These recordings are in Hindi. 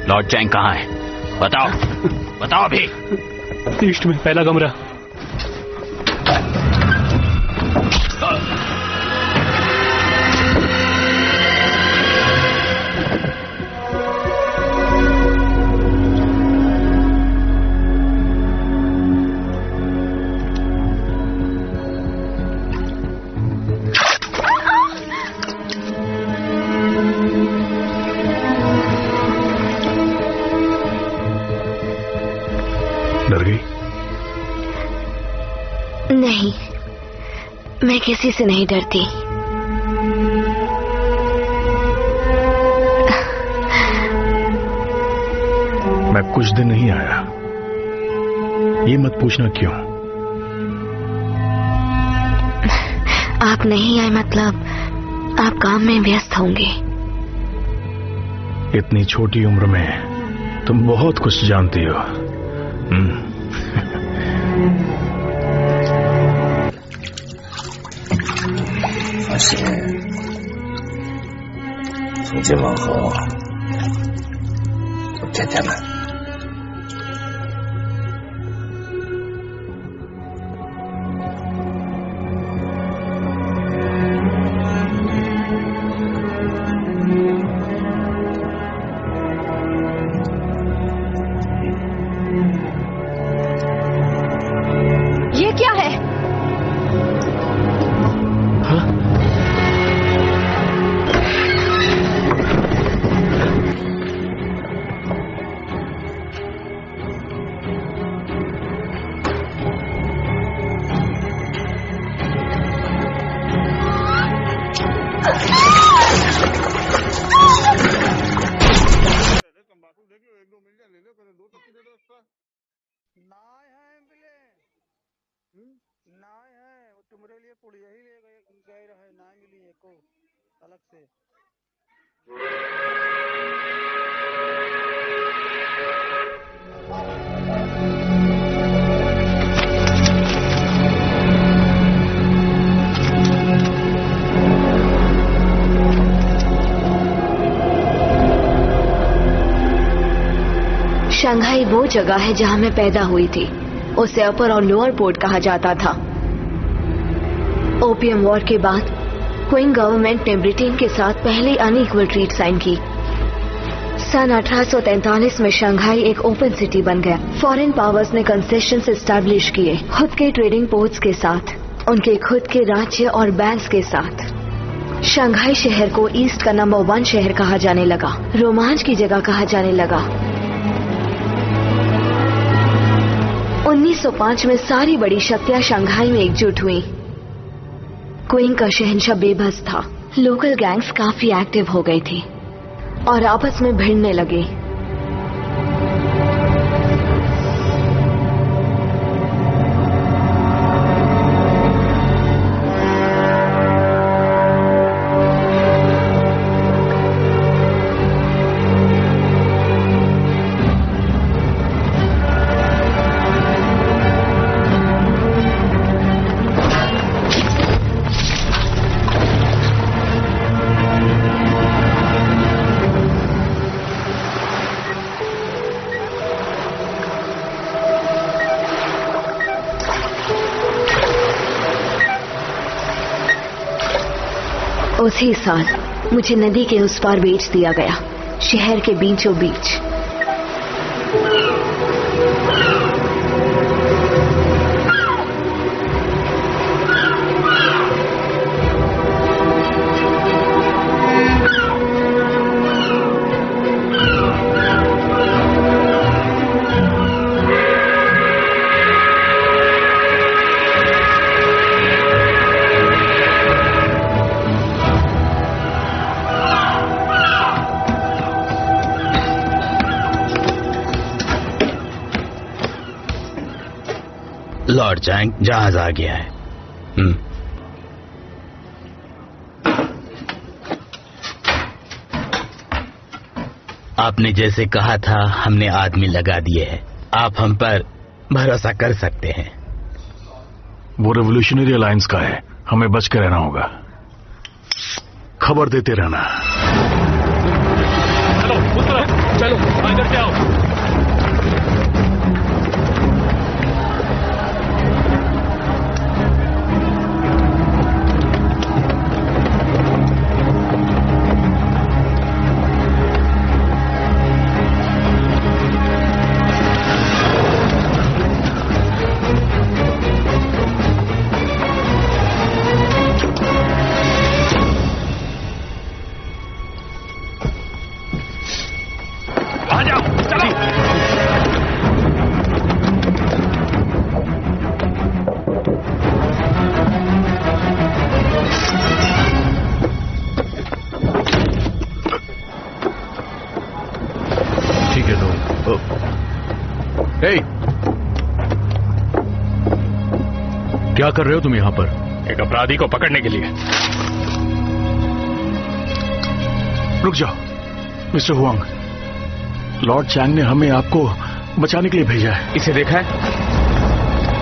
लॉर्ड चैंग कहाँ है? बताओ, बताओ अभी। ईस्ट में पहला कमरा। डर गई? नहीं, मैं किसी से नहीं डरती। मैं कुछ दिन नहीं आया, ये मत पूछना क्यों। आप नहीं आए मतलब आप काम में व्यस्त होंगे। इतनी छोटी उम्र में तुम बहुत कुछ जानती हो।发现从今往后，我天天来。ये क्या है? नाय है वो तुम्हारे लिए पुड़िया ही ले गए रहे, ना मिली एको अलग से। शंघाई वो जगह है जहां मैं पैदा हुई थी। उसे अपर और लोअर पोर्ट कहा जाता था। ओपियम वॉर के बाद क्विंग गवर्नमेंट ने ब्रिटेन के साथ पहली अनइक्वल ट्रीट साइन की। सन 1843 में शंघाई एक ओपन सिटी बन गया। फॉरेन पावर्स ने कंसेशंस एस्टैब्लिश किए, खुद के ट्रेडिंग पोर्ट्स के साथ, उनके खुद के राज्य और बैंक्स के साथ। शंघाई शहर को ईस्ट का नंबर 1 शहर कहा जाने लगा, रोमांच की जगह कहा जाने लगा। 1905 में सारी बड़ी शक्तियां शंघाई में एकजुट हुई। क्वीन का शहंशाह बेबस था। लोकल गैंग्स काफी एक्टिव हो गए थे और आपस में भिड़ने लगे। उसी साल मुझे नदी के उस पार बेच दिया गया, शहर के बीचों बीच। लॉर्ड चैंग, जहाज आ गया है। आपने जैसे कहा था हमने आदमी लगा दिए हैं। आप हम पर भरोसा कर सकते हैं। वो रेवोल्यूशनरी अलायंस का है, हमें बच के रहना होगा। खबर देते रहना। चलो चलो। क्या कर रहे हो तुम यहाँ पर? एक अपराधी को पकड़ने के लिए। रुक जाओ मिस्टर हुआंग, लॉर्ड चैंग ने हमें आपको बचाने के लिए भेजा है। इसे देखा है?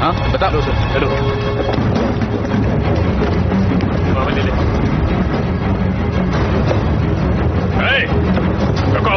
हाँ बता लो सर। चलो ले ले। रुको।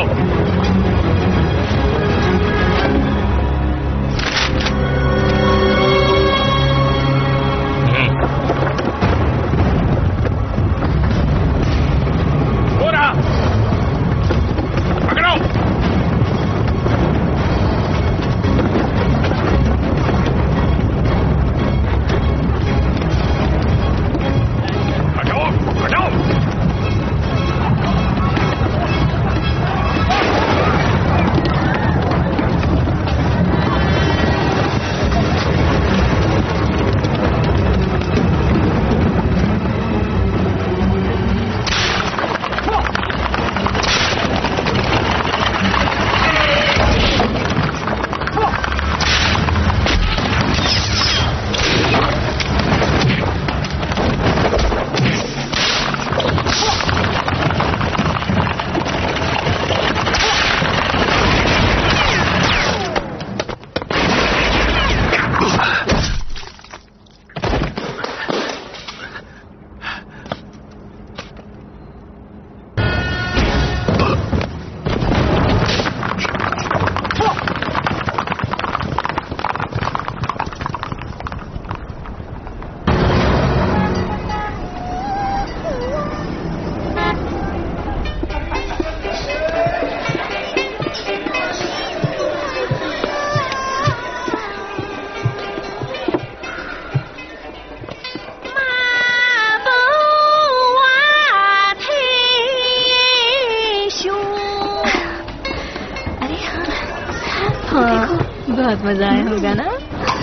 बहुत मजा आया होगा ना?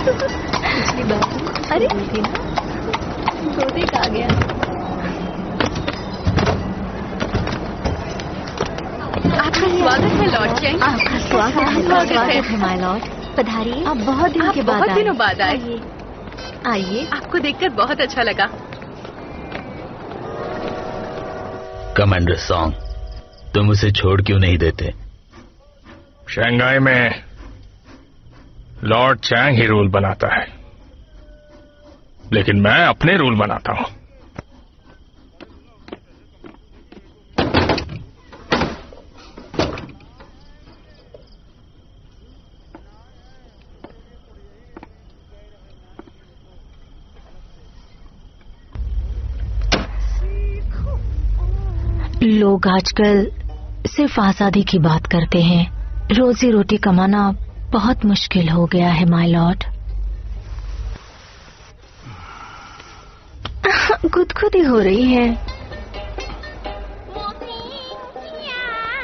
पिछली बार अरे थी ना, तो देख आ गया। आपका स्वागत है लॉर्ड चैंग। आपका स्वागत है माय लॉर्ड। पधारिए। आप बहुत दिनों बाद आए। आइए। आपको देखकर बहुत अच्छा लगा। कमांडर सॉन्ग, तुम उसे छोड़ क्यों नहीं देते? शंघाई में लॉर्ड चैंग ही रूल बनाता है, लेकिन मैं अपने रूल बनाता हूं। लोग आजकल सिर्फ आजादी की बात करते हैं। रोजी रोटी कमाना बहुत मुश्किल हो गया है माय लॉर्ड। गुदगुदी हो रही है।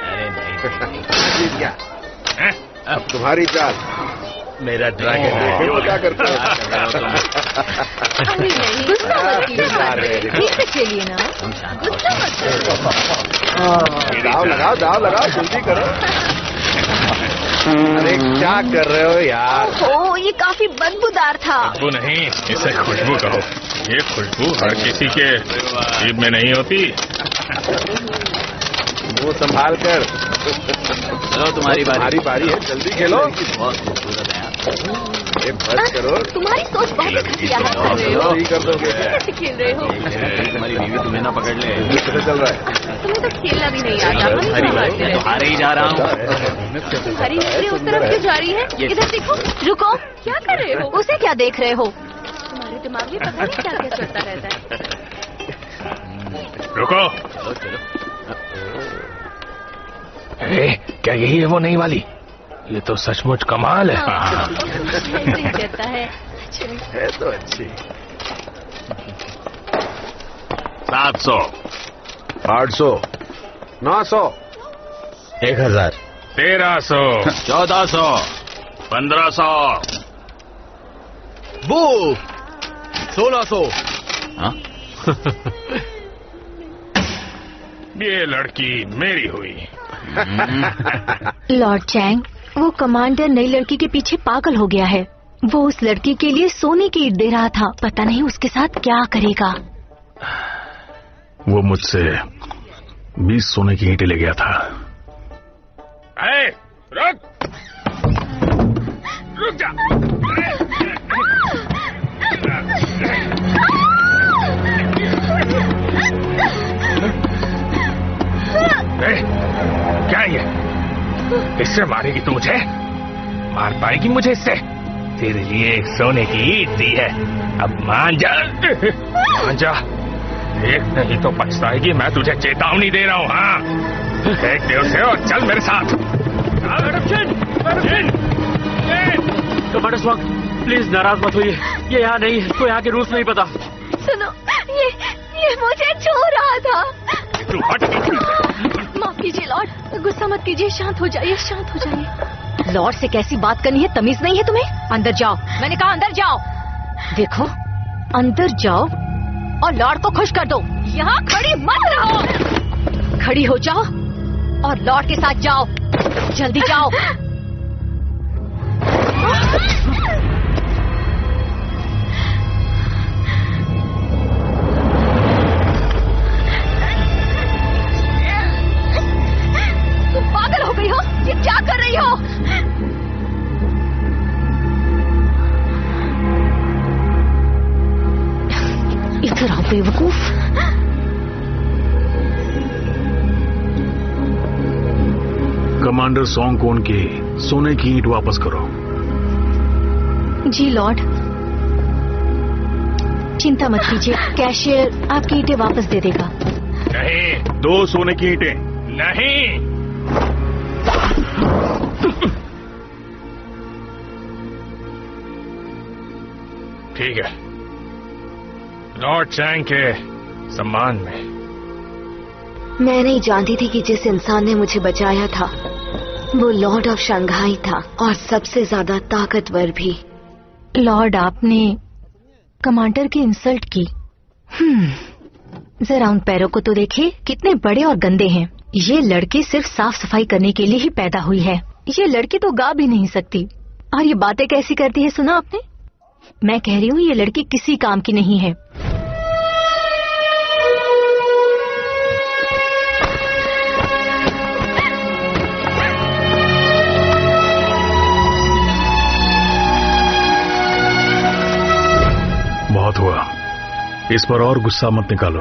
अरे नहीं क्या अब तुम्हारी चाल। मेरा ड्रैगन देखो क्या करता है। गुस्सा मत कीजिए, ठीक से खेलिए ना। गुस्सा मत दाव लगाओ जल्दी करो। अरे क्या कर रहे हो यार? ओ ये काफी बदबूदार था। खुशबू नहीं, इसे खुशबू कहो। ये खुशबू हर किसी के जीभ में नहीं होती। वो संभाल कर। चलो तुम्हारी बारी है, जल्दी खेलो। बहुत खूबसूरत है। बस करो। तुम्हारी सोच बहुत घटिया है। सही कर दोगे। कैसे खेल रहे हो? तुम्हारी बीवी तुम्हें ना पकड़ ले। कैसे चल रहा है? तुम्हें तो खेलना भी नहीं आता। हारे ही जा रहा हूँ। हरी इसलिए उस तरफ क्यों जा रही है? इधर देखो। रुको, क्या कर रहे हो? उसे क्या देख रहे हो? तुम्हारे दिमाग में पता नहीं क्या क्या चलता रहता है। रुको। अरे क्या यही है वो नई वाली? ये तो सचमुच कमाल है। कहता है तो अच्छी। 700, 800, 900, 1000, 1300, 1400, 1500। बू 1600। हाँ? ये लड़की मेरी हुई। लॉर्ड चैंग, वो कमांडर नई लड़की के पीछे पागल हो गया है। वो उस लड़की के लिए सोने की ईंट दे रहा था। पता नहीं उसके साथ क्या करेगा। वो मुझसे 20 सोने की ईंटें ले गया था। रुक जा। क्या ये? इससे मारेगी तू मुझे? मार पाएगी मुझे इससे? तेरे लिए एक सोने की ईंट दी है, अब मान जा। मान जा, एक नहीं तो पछताएगी। मैं तुझे चेतावनी दे रहा हूँ। हाँ, एक देर से और चल मेरे साथ। कमांडर स्वांग, प्लीज नाराज मत होइए। ये यहाँ नहीं है, कोई यहाँ के रूल्स नहीं पता। सुनो, ये मुझे छू रहा था। माफ कीजिए लॉर्ड, गुस्सा मत कीजिए, शांत हो जाइए, शांत हो जाइए। लॉर्ड से कैसी बात करनी है, तमीज नहीं है तुम्हें? अंदर जाओ, मैंने कहा अंदर जाओ। देखो, अंदर जाओ और लॉर्ड को खुश कर दो। यहाँ खड़ी मत रहो, खड़ी हो जाओ और लॉर्ड के साथ जाओ, जल्दी जाओ। तुम पागल हो गई हो? ये क्या कर रही हो? इधर आओ बेवकूफ। कमांडर सॉन्ग कोन की सोने की ईंट वापस करो। जी लॉर्ड। चिंता मत कीजिए, कैशियर आपकी ईंटें वापस दे देगा। नहीं। 2 सोने की ईंटें। नहीं। ठीक है, लॉर्ड चैंग के सम्मान में। मैं नहीं जानती थी कि जिस इंसान ने मुझे बचाया था वो लॉर्ड ऑफ शंघाई था, और सबसे ज्यादा ताकतवर भी। लॉर्ड, आपने कमांडर की इंसल्ट की। जरा उन पैरों को तो देखे, कितने बड़े और गंदे हैं। ये लड़की सिर्फ साफ सफाई करने के लिए ही पैदा हुई है। ये लड़की तो गा भी नहीं सकती, और ये बातें कैसी करती है, सुना आपने? मैं कह रही हूँ ये लड़की किसी काम की नहीं है। बहुत हुआ, इस पर और गुस्सा मत निकालो।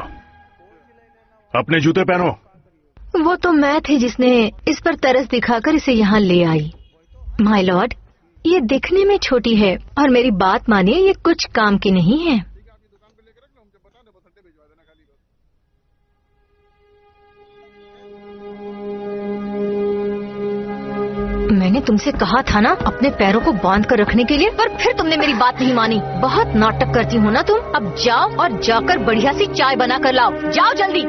अपने जूते पहनो। वो तो मैं थी जिसने इस पर तरस दिखाकर इसे यहाँ ले आई। माय लॉर्ड, ये दिखने में छोटी है, और मेरी बात मानिए, ये कुछ काम की नहीं है। मैंने तुमसे कहा था ना अपने पैरों को बांध कर रखने के लिए, पर फिर तुमने मेरी बात नहीं मानी। बहुत नाटक करती हो ना तुम। अब जाओ और जाकर बढ़िया सी चाय बना कर लाओ। जाओ जल्दी।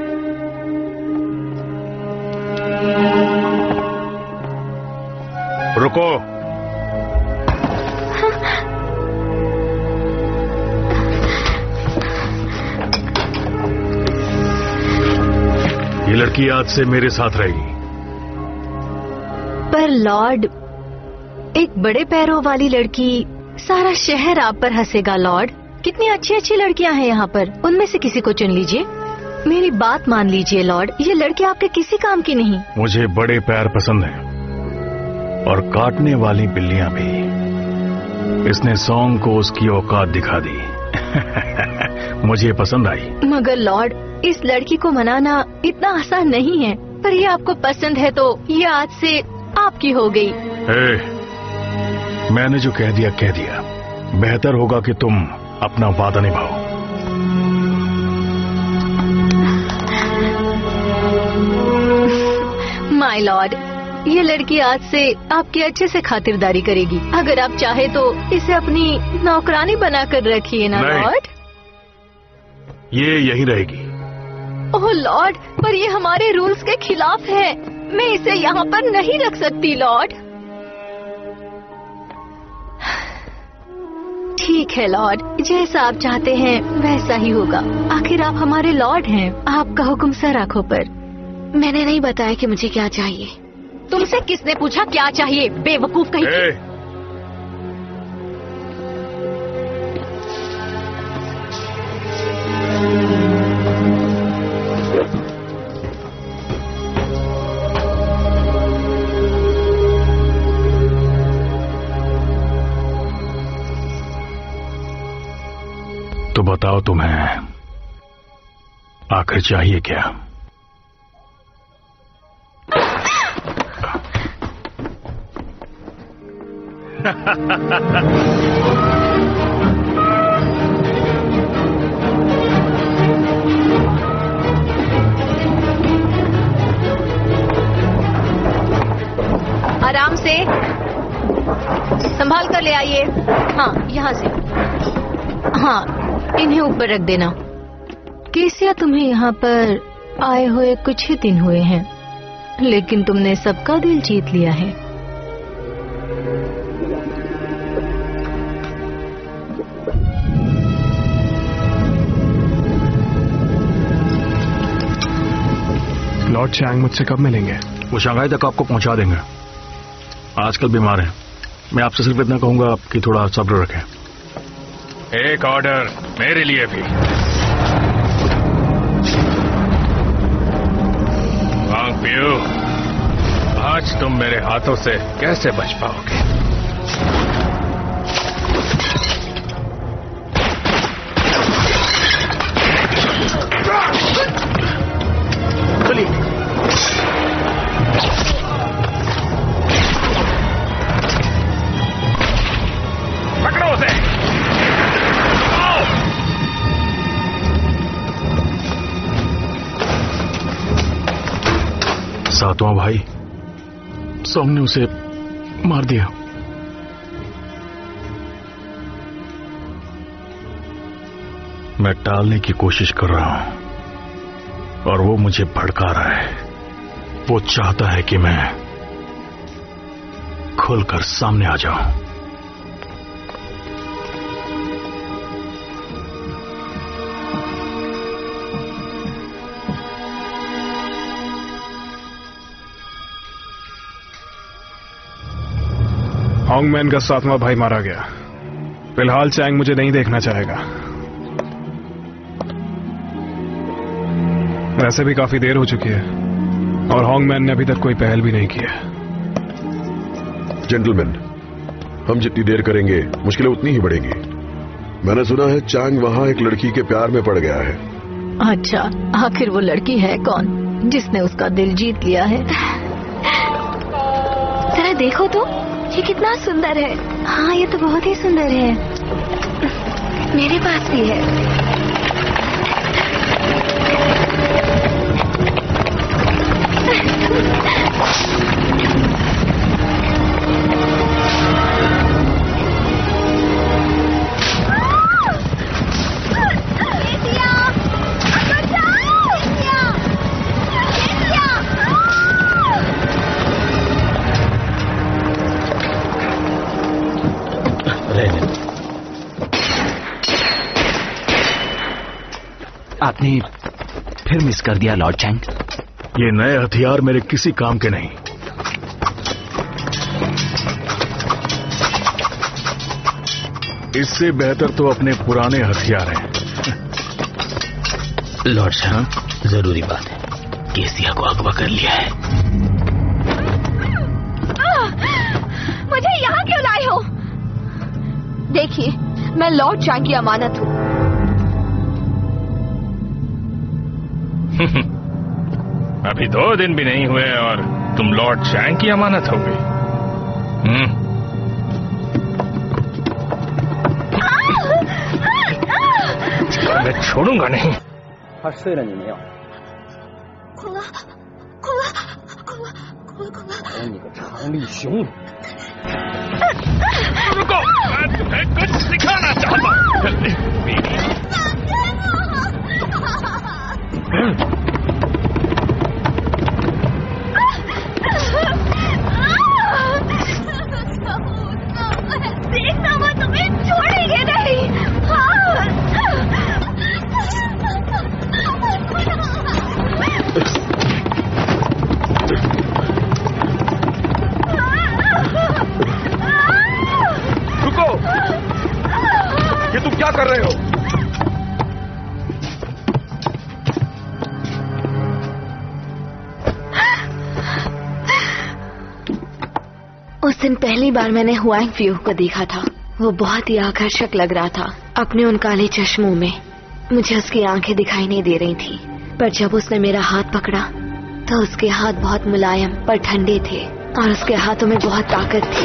रुको। ये लड़की आज से मेरे साथ रहेगी। पर लॉर्ड, एक बड़े पैरों वाली लड़की, सारा शहर आप पर हंसेगा लॉर्ड। कितनी अच्छी अच्छी लड़कियां हैं यहाँ पर, उनमें से किसी को चुन लीजिए। मेरी बात मान लीजिए लॉर्ड, ये लड़की आपके किसी काम की नहीं। मुझे बड़े पैर पसंद हैं, और काटने वाली बिल्लियां भी। इसने सॉन्ग को उसकी औकात दिखा दी। मुझे पसंद आई। मगर लॉर्ड, इस लड़की को मनाना इतना आसान नहीं है। पर ये आपको पसंद है तो ये आज से आपकी हो गई। मैंने जो कह दिया कह दिया। बेहतर होगा कि तुम अपना वादा निभाओ। माय लॉर्ड, ये लड़की आज से आपकी अच्छे से खातिरदारी करेगी। अगर आप चाहे तो इसे अपनी नौकरानी बनाकर रखिए ना लॉर्ड। ये यही रहेगी। ओह लॉर्ड, पर ये हमारे रूल्स के खिलाफ है। मैं इसे यहाँ पर नहीं रख सकती लॉर्ड। ठीक है लॉर्ड, जैसा आप चाहते हैं वैसा ही होगा। आखिर आप हमारे लॉर्ड हैं। आपका हुक्म सर आंखों पर। मैंने नहीं बताया कि मुझे क्या चाहिए। तुमसे किसने पूछा क्या चाहिए, बेवकूफ कहीं की? तो बताओ तुम्हें आखिर चाहिए क्या? आराम से, संभाल कर ले आइए। हाँ, यहाँ से। हाँ, इन्हें ऊपर रख देना। केसिया, तुम्हें यहाँ पर आए हुए कुछ ही दिन हुए हैं, लेकिन तुमने सबका दिल जीत लिया है। लॉर्ड चैंग मुझसे कब मिलेंगे? वो शंघाई तक आपको पहुंचा देंगे। आजकल बीमार हैं। मैं आपसे सिर्फ इतना कहूंगा कि थोड़ा सब्र रखें। एक ऑर्डर मेरे लिए भी। वांग पियो, आज तुम मेरे हाथों से कैसे बच पाओगे? पकड़ो उसे। सातवां भाई सॉन्ग ने उसे मार दिया। मैं टालने की कोशिश कर रहा हूं और वो मुझे भड़का रहा है। वो चाहता है कि मैं खुलकर सामने आ जाऊं। हॉन्गमैन का 7वां भाई मारा गया। फिलहाल चैंग मुझे नहीं देखना चाहेगा। वैसे भी काफी देर हो चुकी है और हॉन्गमैन ने अभी तक कोई पहल भी नहीं की है। जेंटलमैन, हम जितनी देर करेंगे मुश्किलें उतनी ही बढ़ेंगी। मैंने सुना है चैंग वहां एक लड़की के प्यार में पड़ गया है। अच्छा, आखिर वो लड़की है कौन जिसने उसका दिल जीत लिया है? जरा देखो तो, ये कितना सुंदर है। हाँ, ये तो बहुत ही सुंदर है। मेरे पास भी है। आपने फिर मिस कर दिया लॉर्ड चैंग। ये नए हथियार मेरे किसी काम के नहीं। इससे बेहतर तो अपने पुराने हथियार हैं। लॉर्ड चैंग, जरूरी बात है, केसिया को अगवा कर लिया है। मुझे यहाँ क्यों लाए हो? देखिए, मैं लॉर्ड चैंग की अमानत हूँ। अभी 2 दिन भी नहीं हुए और तुम लॉर्ड चैंग की अमानत हो गई। मैं छोड़ूंगा नहीं। रुको, मैं तुम्हें कुछ सिखाना चाहता हूँ। देखना, वो तुम्हें छोड़ेंगे नहीं। दिन पहली बार मैंने हुआंग फ्यू को देखा था। वो बहुत ही आकर्षक लग रहा था अपने उन काले चश्मों में। मुझे उसकी आंखें दिखाई नहीं दे रही थी, पर जब उसने मेरा हाथ पकड़ा तो उसके हाथ बहुत मुलायम पर ठंडे थे और उसके हाथों में बहुत ताकत थी।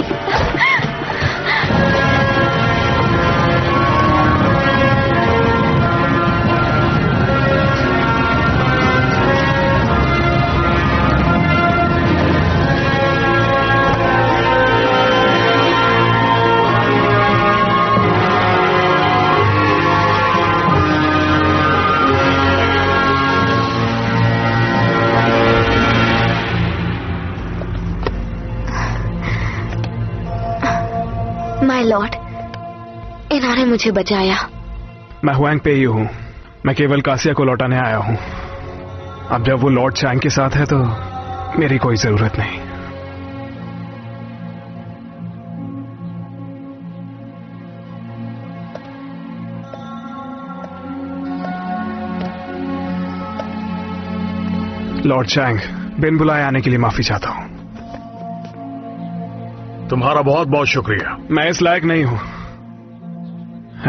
माय लॉर्ड, इन्होंने मुझे बचाया। मैं हुआंग पे ही हूँ। मैं केवल कासिया को लौटाने आया हूँ। अब जब वो लॉर्ड चैंग के साथ है तो मेरी कोई जरूरत नहीं। लॉर्ड चैंग, बिन बुलाए आने के लिए माफी चाहता हूँ। तुम्हारा बहुत बहुत शुक्रिया। मैं इस लायक नहीं हूं,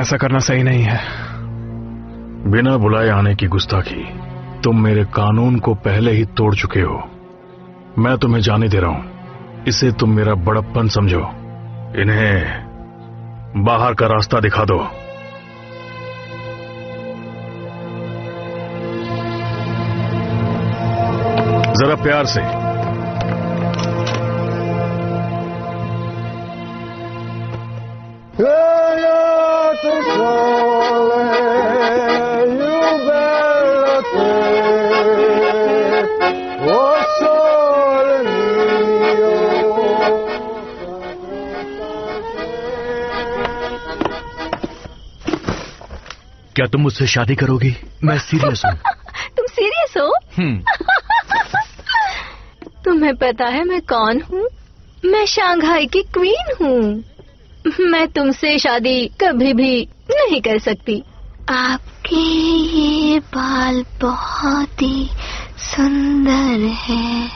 ऐसा करना सही नहीं है। बिना बुलाए आने की गुस्ताखी, तुम मेरे कानून को पहले ही तोड़ चुके हो। मैं तुम्हें जाने दे रहा हूं, इसे तुम मेरा बड़प्पन समझो। इन्हें बाहर का रास्ता दिखा दो। जरा प्यार से। क्या तुम मुझसे शादी करोगी? मैं सीरियस हूँ। तुम सीरियस हो? तुम्हें पता है मैं कौन हूँ? मैं शंघाई की क्वीन हूँ। मैं तुमसे शादी कभी भी नहीं कर सकती। आपके ये बाल बहुत ही सुंदर है।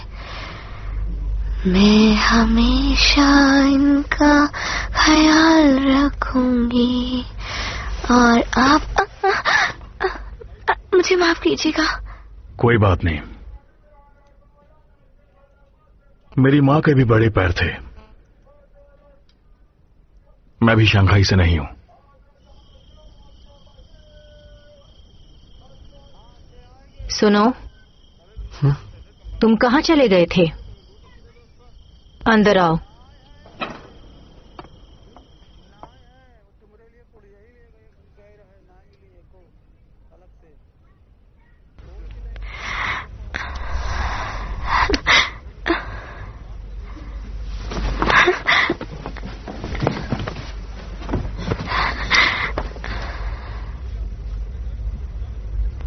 मैं हमेशा इनका ख्याल रखूंगी। और आप मुझे माफ कीजिएगा। कोई बात नहीं। मेरी माँ के भी बड़े पैर थे। मैं भी शंघाई से नहीं हूं। सुनो, तुम कहाँ चले गए थे? अंदर आओ।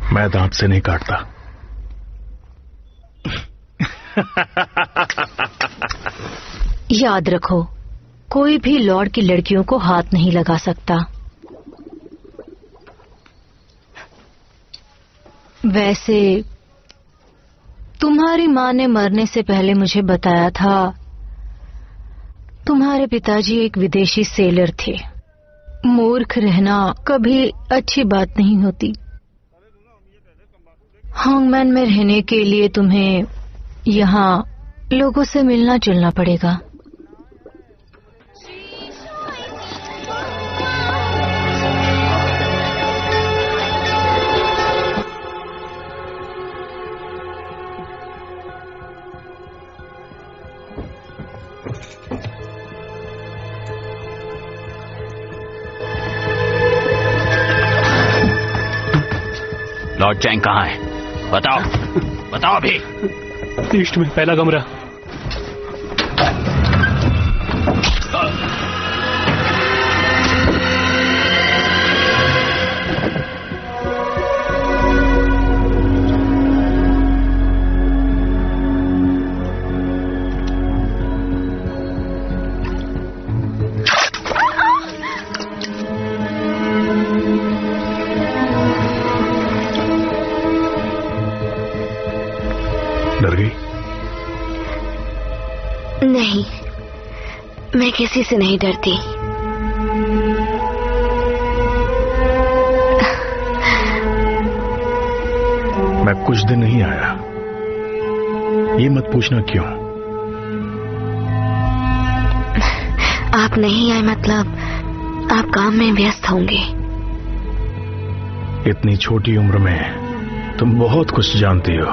मैं दांत से नहीं काटता। याद रखो, कोई भी लॉर्ड की लड़कियों को हाथ नहीं लगा सकता। वैसे तुम्हारी माँ ने मरने से पहले मुझे बताया था तुम्हारे पिताजी एक विदेशी सेलर थे। मूर्ख रहना कभी अच्छी बात नहीं होती। हांगमैन में रहने के लिए तुम्हें यहाँ लोगों से मिलना जुलना पड़ेगा। लॉर्ड चैंग कहाँ है? बताओ, बताओ अभी। ईस्ट में पहला कमरा। डर गई? नहीं, मैं किसी से नहीं डरती। मैं कुछ दिन नहीं आया, ये मत पूछना क्यों। आप नहीं आए मतलब आप काम में व्यस्त होंगे। इतनी छोटी उम्र में तुम बहुत कुछ जानती हो।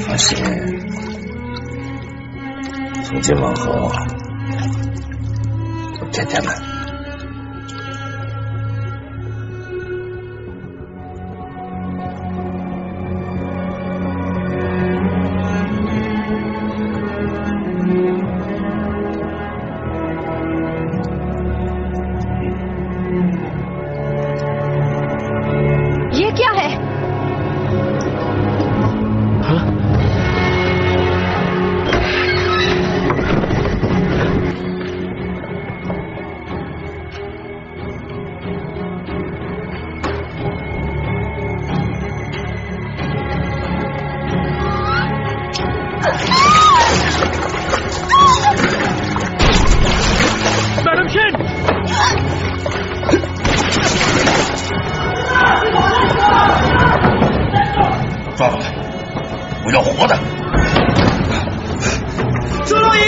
发现从今往后有甜甜们。ये क्या है? Madam Shane! 抓过来，我要活的。周洛伊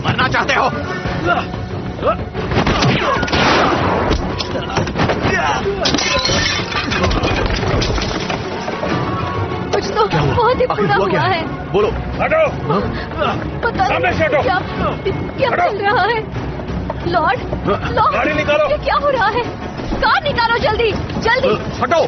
！मरना चाहते हो? कुछ तो बहुत ही बुरा हुआ है। बोलो। हटो! पता सामने से हटो! क्या चल रहा है? लॉर्ड, गाड़ी निकालो! ये क्या हो रहा है? कार निकालो जल्दी, जल्दी! हटो!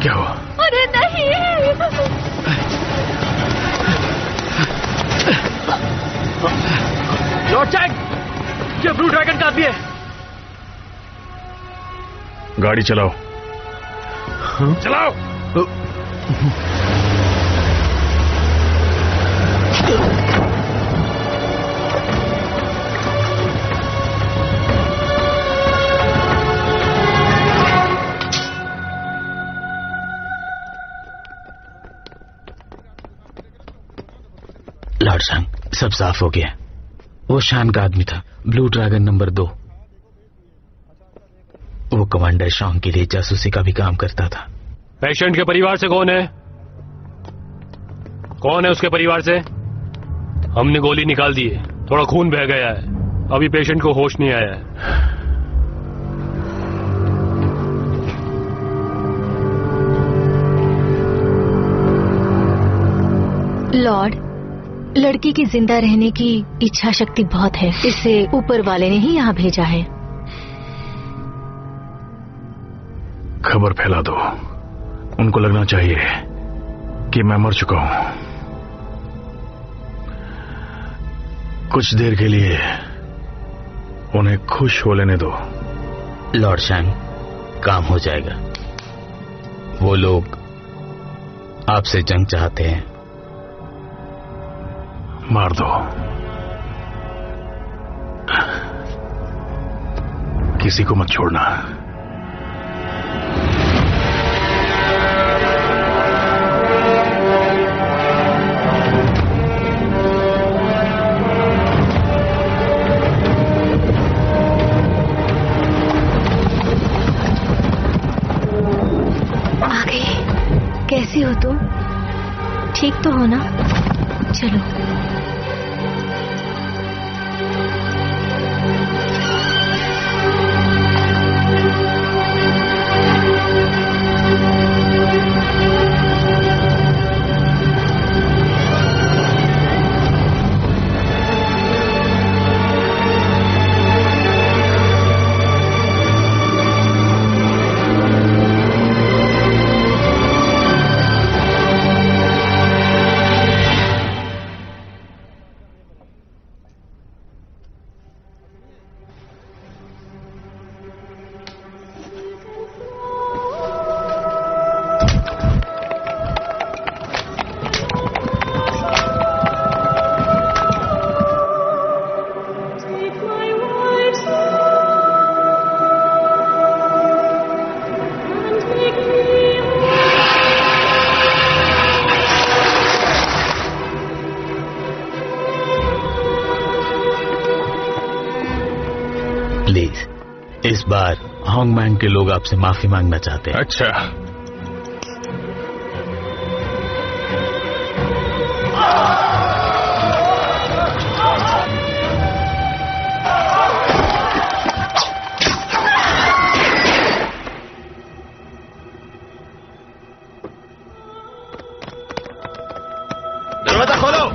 क्या हुआ? अरे नहीं! लॉर्ड चैंग, ये ब्लू ड्रैगन का आदमी है। गाड़ी चलाओ। चलाओ! लॉर्ड शान, सब साफ हो गया। वो शान का आदमी था, ब्लू ड्रैगन नंबर 2। वो कमांडर शॉन्ग के लिए जासूसी का भी काम करता था। पेशेंट के परिवार से कौन है? कौन है उसके परिवार से? हमने गोली निकाल दी है, थोड़ा खून बह गया है, अभी पेशेंट को होश नहीं आया है। लॉर्ड, लड़की की जिंदा रहने की इच्छा शक्ति बहुत है, इसे ऊपर वाले ने ही यहाँ भेजा है। खबर फैला दो, उनको लगना चाहिए कि मैं मर चुका हूं। कुछ देर के लिए उन्हें खुश हो लेने दो। लॉर्ड शान, काम हो जाएगा। वो लोग आपसे जंग चाहते हैं। मार दो, किसी को मत छोड़ना। आ गई। कैसी हो तुम? ठीक तो हो ना? चलो। प्लीज, इस बार होंगमैंग के लोग आपसे माफी मांगना चाहते हैं। अच्छा, दरवाजा खोलो।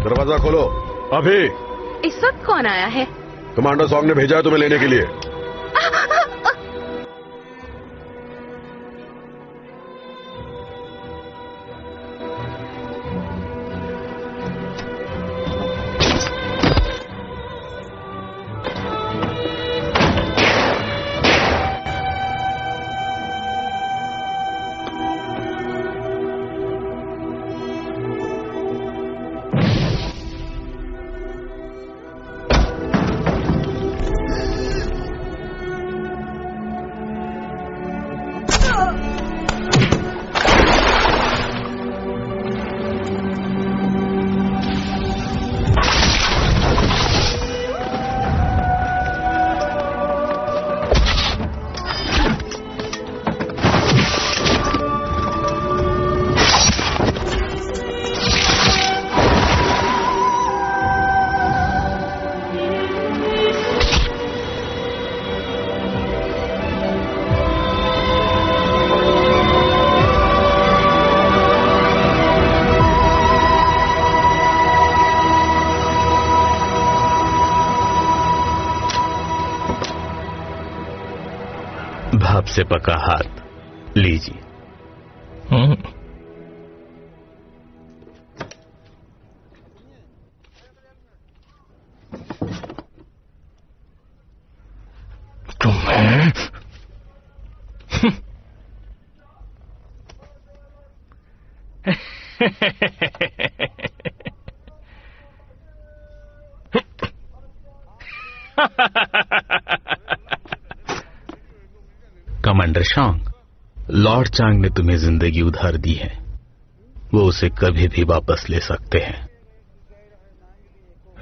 दरवाजा खोलो अभी। इस वक्त कौन आया है? कमांडर सॉन्ग ने भेजा है तुम्हें लेने के लिए। भाप से पका हाथ लीजिए। तुम्हें कमांडर शॉन्ग, लॉर्ड चांग ने तुम्हें जिंदगी उधार दी है, वो उसे कभी भी वापस ले सकते हैं।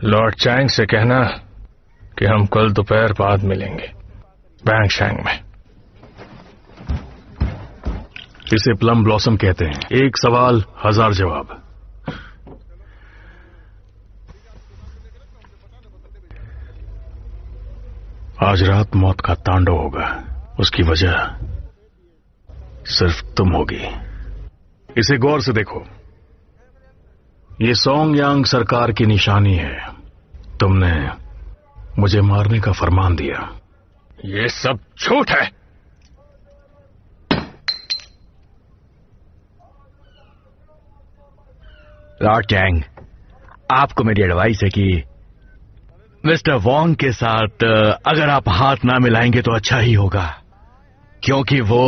लॉर्ड चैंग से कहना कि हम कल दोपहर बाद मिलेंगे बैंगशैंग में। इसे प्लम ब्लॉसम कहते हैं, एक सवाल 1000 जवाब। आज रात मौत का तांडव होगा, उसकी वजह सिर्फ तुम होगी। इसे गौर से देखो, ये सोंग यांग सरकार की निशानी है। तुमने मुझे मारने का फरमान दिया। ये सब झूठ है। लॉर्ड चैंग, आपको मेरी एडवाइस है कि मिस्टर वोंग के साथ अगर आप हाथ ना मिलाएंगे तो अच्छा ही होगा, क्योंकि वो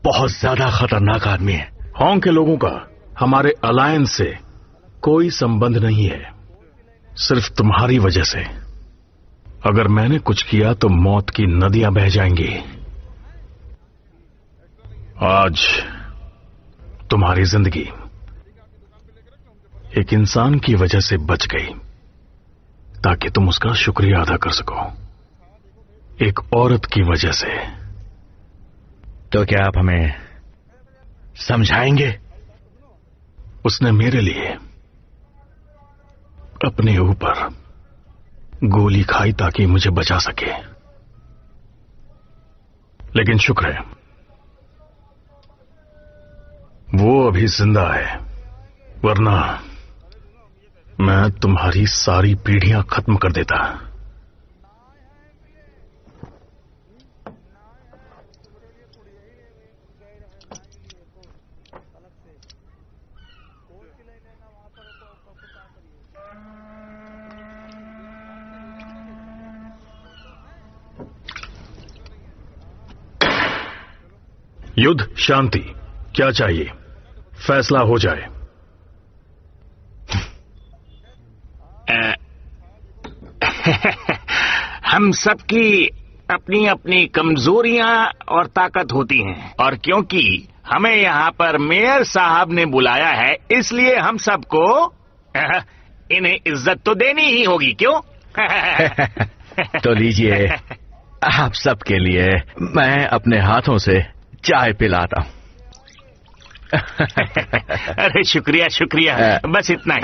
बहुत ज्यादा खतरनाक आदमी है। होंग के लोगों का हमारे अलायंस से कोई संबंध नहीं है, सिर्फ तुम्हारी वजह से। अगर मैंने कुछ किया तो मौत की नदियां बह जाएंगी। आज तुम्हारी जिंदगी एक इंसान की वजह से बच गई, ताकि तुम उसका शुक्रिया अदा कर सको, एक औरत की वजह से। तो क्या आप हमें समझाएंगे? उसने मेरे लिए अपने ऊपर गोली खाई ताकि मुझे बचा सके, लेकिन शुक्र है वो अभी जिंदा है, वरना मैं तुम्हारी सारी पीढ़ियां खत्म कर देता। युद्ध, शांति, क्या चाहिए? फैसला हो जाए। हम सबकी अपनी अपनी कमजोरियां और ताकत होती हैं, और क्योंकि हमें यहाँ पर मेयर साहब ने बुलाया है, इसलिए हम सबको इन्हें इज्जत तो देनी ही होगी, क्यों? तो लीजिए, आप सबके लिए मैं अपने हाथों से चाय पिलाता हूँ। अरे शुक्रिया शुक्रिया, बस इतना ही।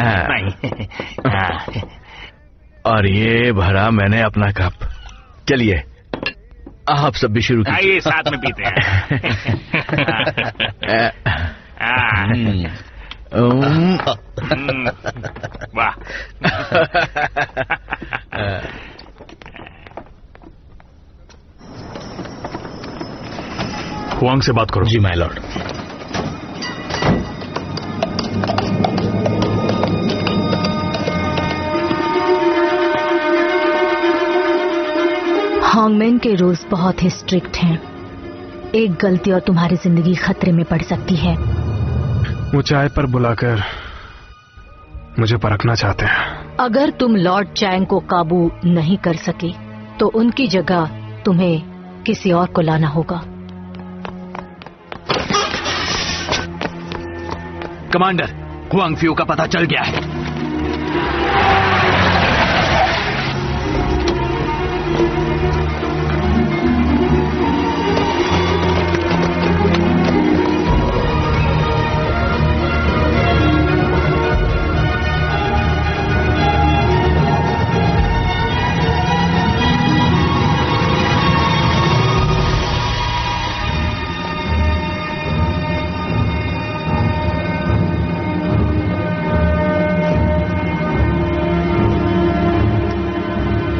और ये भरा मैंने अपना कप। चलिए आप सब भी शुरू कीजिए। आइए साथ में पीते हैं। वाह। हुआंग से बात करो। जी माय लॉर्ड। हांगमैन के रूल्स बहुत ही स्ट्रिक्ट हैं। एक गलती और तुम्हारी जिंदगी खतरे में पड़ सकती है। वो चाय पर बुलाकर मुझे परखना चाहते हैं। अगर तुम लॉर्ड चैंग को काबू नहीं कर सके तो उनकी जगह तुम्हें किसी और को लाना होगा। कमांडर, हुआंग फ्यू का पता चल गया है।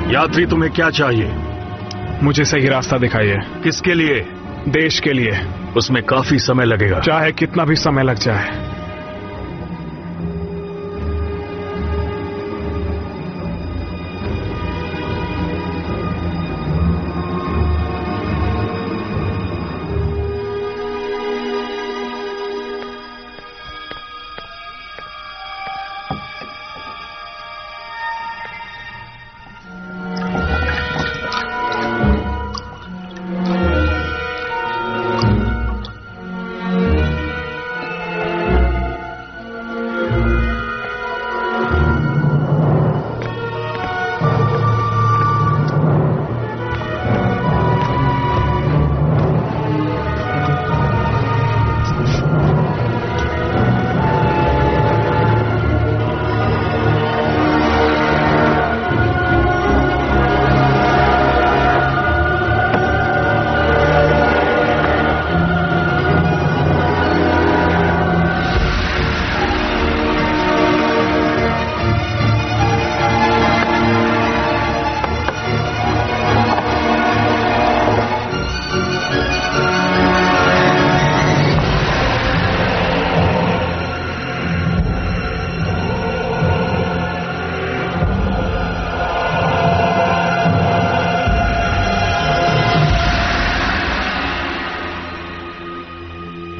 यात्री, तुम्हें क्या चाहिए? मुझे सही रास्ता दिखाइए। किसके लिए? देश के लिए। उसमें काफी समय लगेगा। चाहे कितना भी समय लग जाए।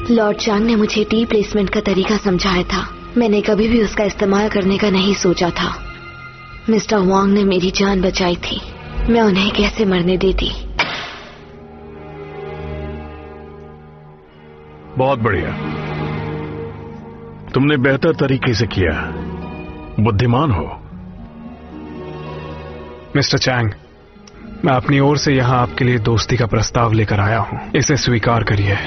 लॉर्ड चांग ने मुझे टी प्लेसमेंट का तरीका समझाया था। मैंने कभी भी उसका इस्तेमाल करने का नहीं सोचा था। मिस्टर वांग ने मेरी जान बचाई थी, मैं उन्हें कैसे मरने देती। बहुत बढ़िया, तुमने बेहतर तरीके से किया। बुद्धिमान हो। मिस्टर चैंग, मैं अपनी ओर से यहाँ आपके लिए दोस्ती का प्रस्ताव लेकर आया हूँ, इसे स्वीकार करिए।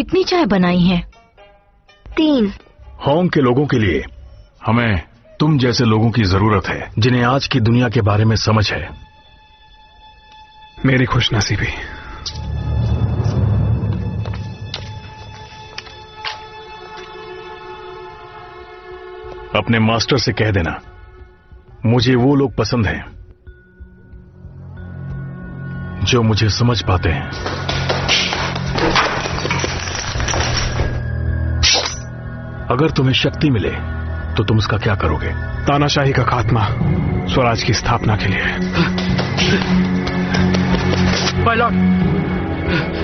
कितनी चाय बनाई है? 3। होंग के लोगों के लिए हमें तुम जैसे लोगों की जरूरत है, जिन्हें आज की दुनिया के बारे में समझ है। मेरी खुशनसीबी। अपने मास्टर से कह देना मुझे वो लोग पसंद हैं जो मुझे समझ पाते हैं। अगर तुम्हें शक्ति मिले तो तुम उसका क्या करोगे? तानाशाही का खात्मा, स्वराज की स्थापना के लिए। माय लॉर्ड,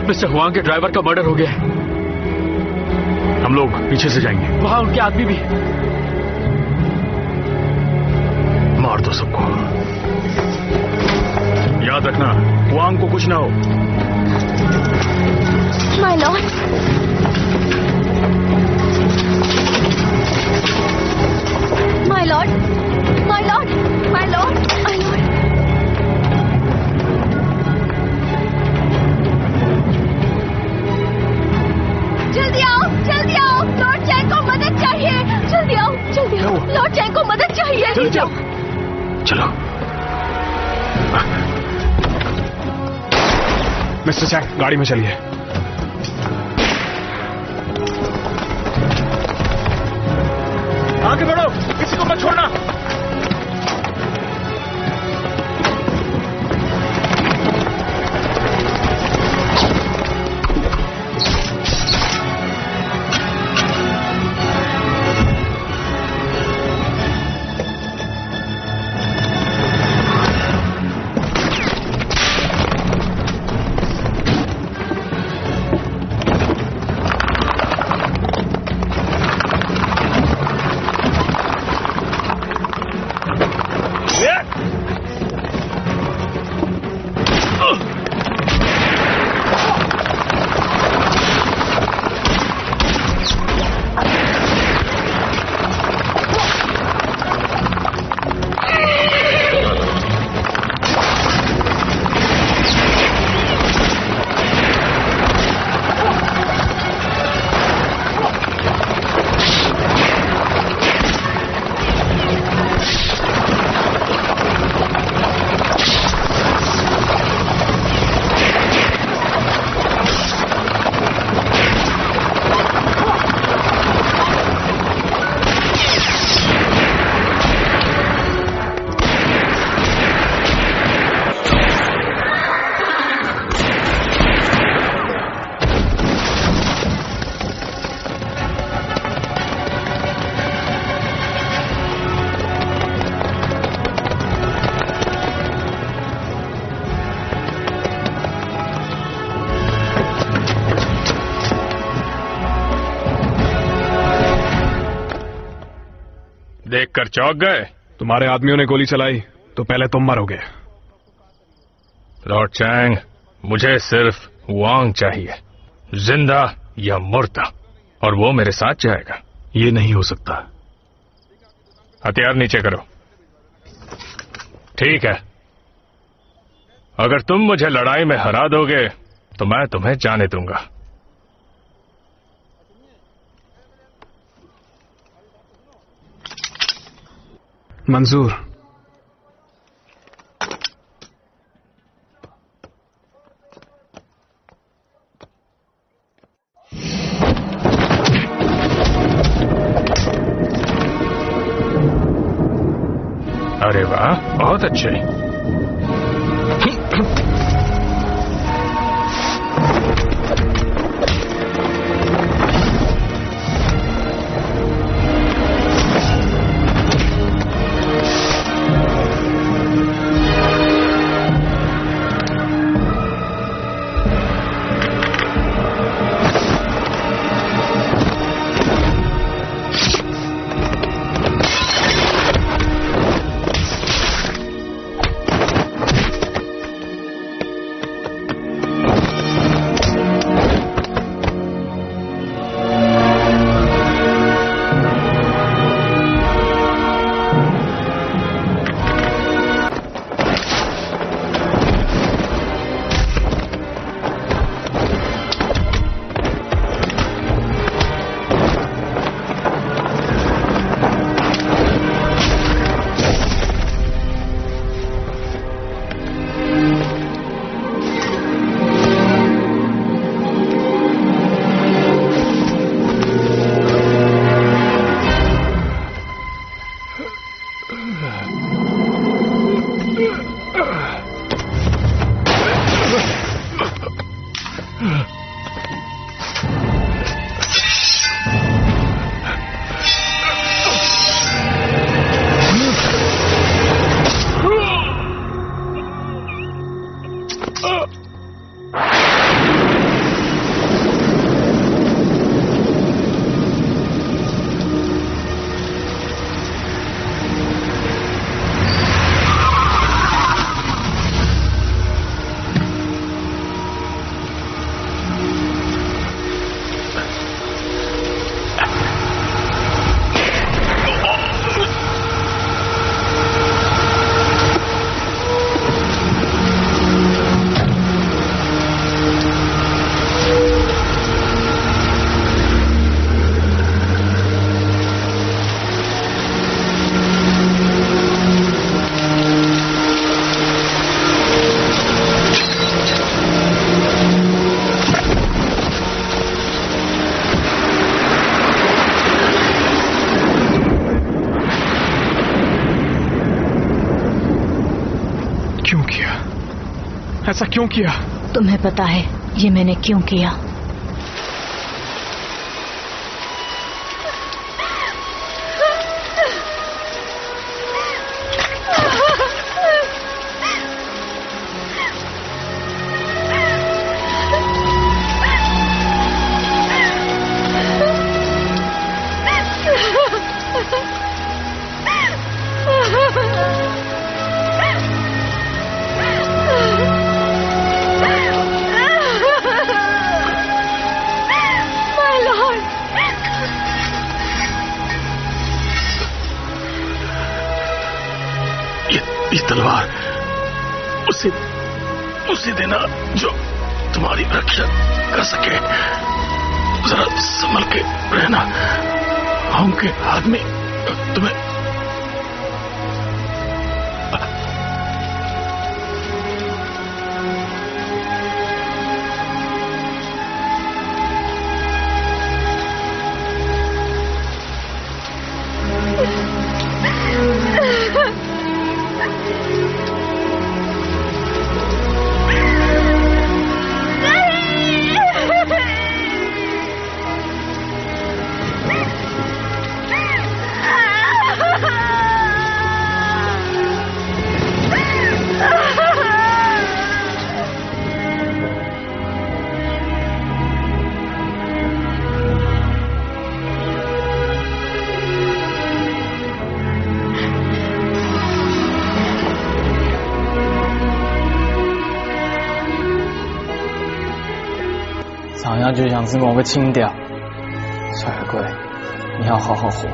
मिस्टर हुआंग के ड्राइवर का मर्डर हो गया है। हम लोग पीछे से जाएंगे। वहां उनके आदमी भी। मार दो सबको। याद रखना हुआंग को कुछ ना हो। My Lord, my Lord, my Lord, my Lord, my Lord. जल्दी आओ, जल्दी आओ, लॉर्ड चैंग को मदद चाहिए। जल्दी आओ, जल्दी आओ, लॉर्ड चैंग को मदद चाहिए। जल्दी जाओ। चलो। मिस्टर चैंग, गाड़ी में चलिए। आगे बढ़ो, किसी को मत छोड़ना। देखकर चौंक गए? तुम्हारे आदमियों ने गोली चलाई तो पहले तुम मरोगे। लॉर्ड चैंग, मुझे सिर्फ हुआंग चाहिए, जिंदा या मुर्दा, और वो मेरे साथ जाएगा। ये नहीं हो सकता। हथियार नीचे करो। ठीक है, अगर तुम मुझे लड़ाई में हरा दोगे तो मैं तुम्हें जाने दूंगा। मंजूर। अरे वाह, बहुत अच्छे। क्यों किया? ऐसा क्यों किया? तुम्हें पता है ये मैंने क्यों किया? ये तलवार उसे देना जो तुम्हारी रक्षा कर सके। जरा संभल के रहना, उनके हाथ में तुम्हें想要就想是某个清掉，帅哥贵，你要好好活。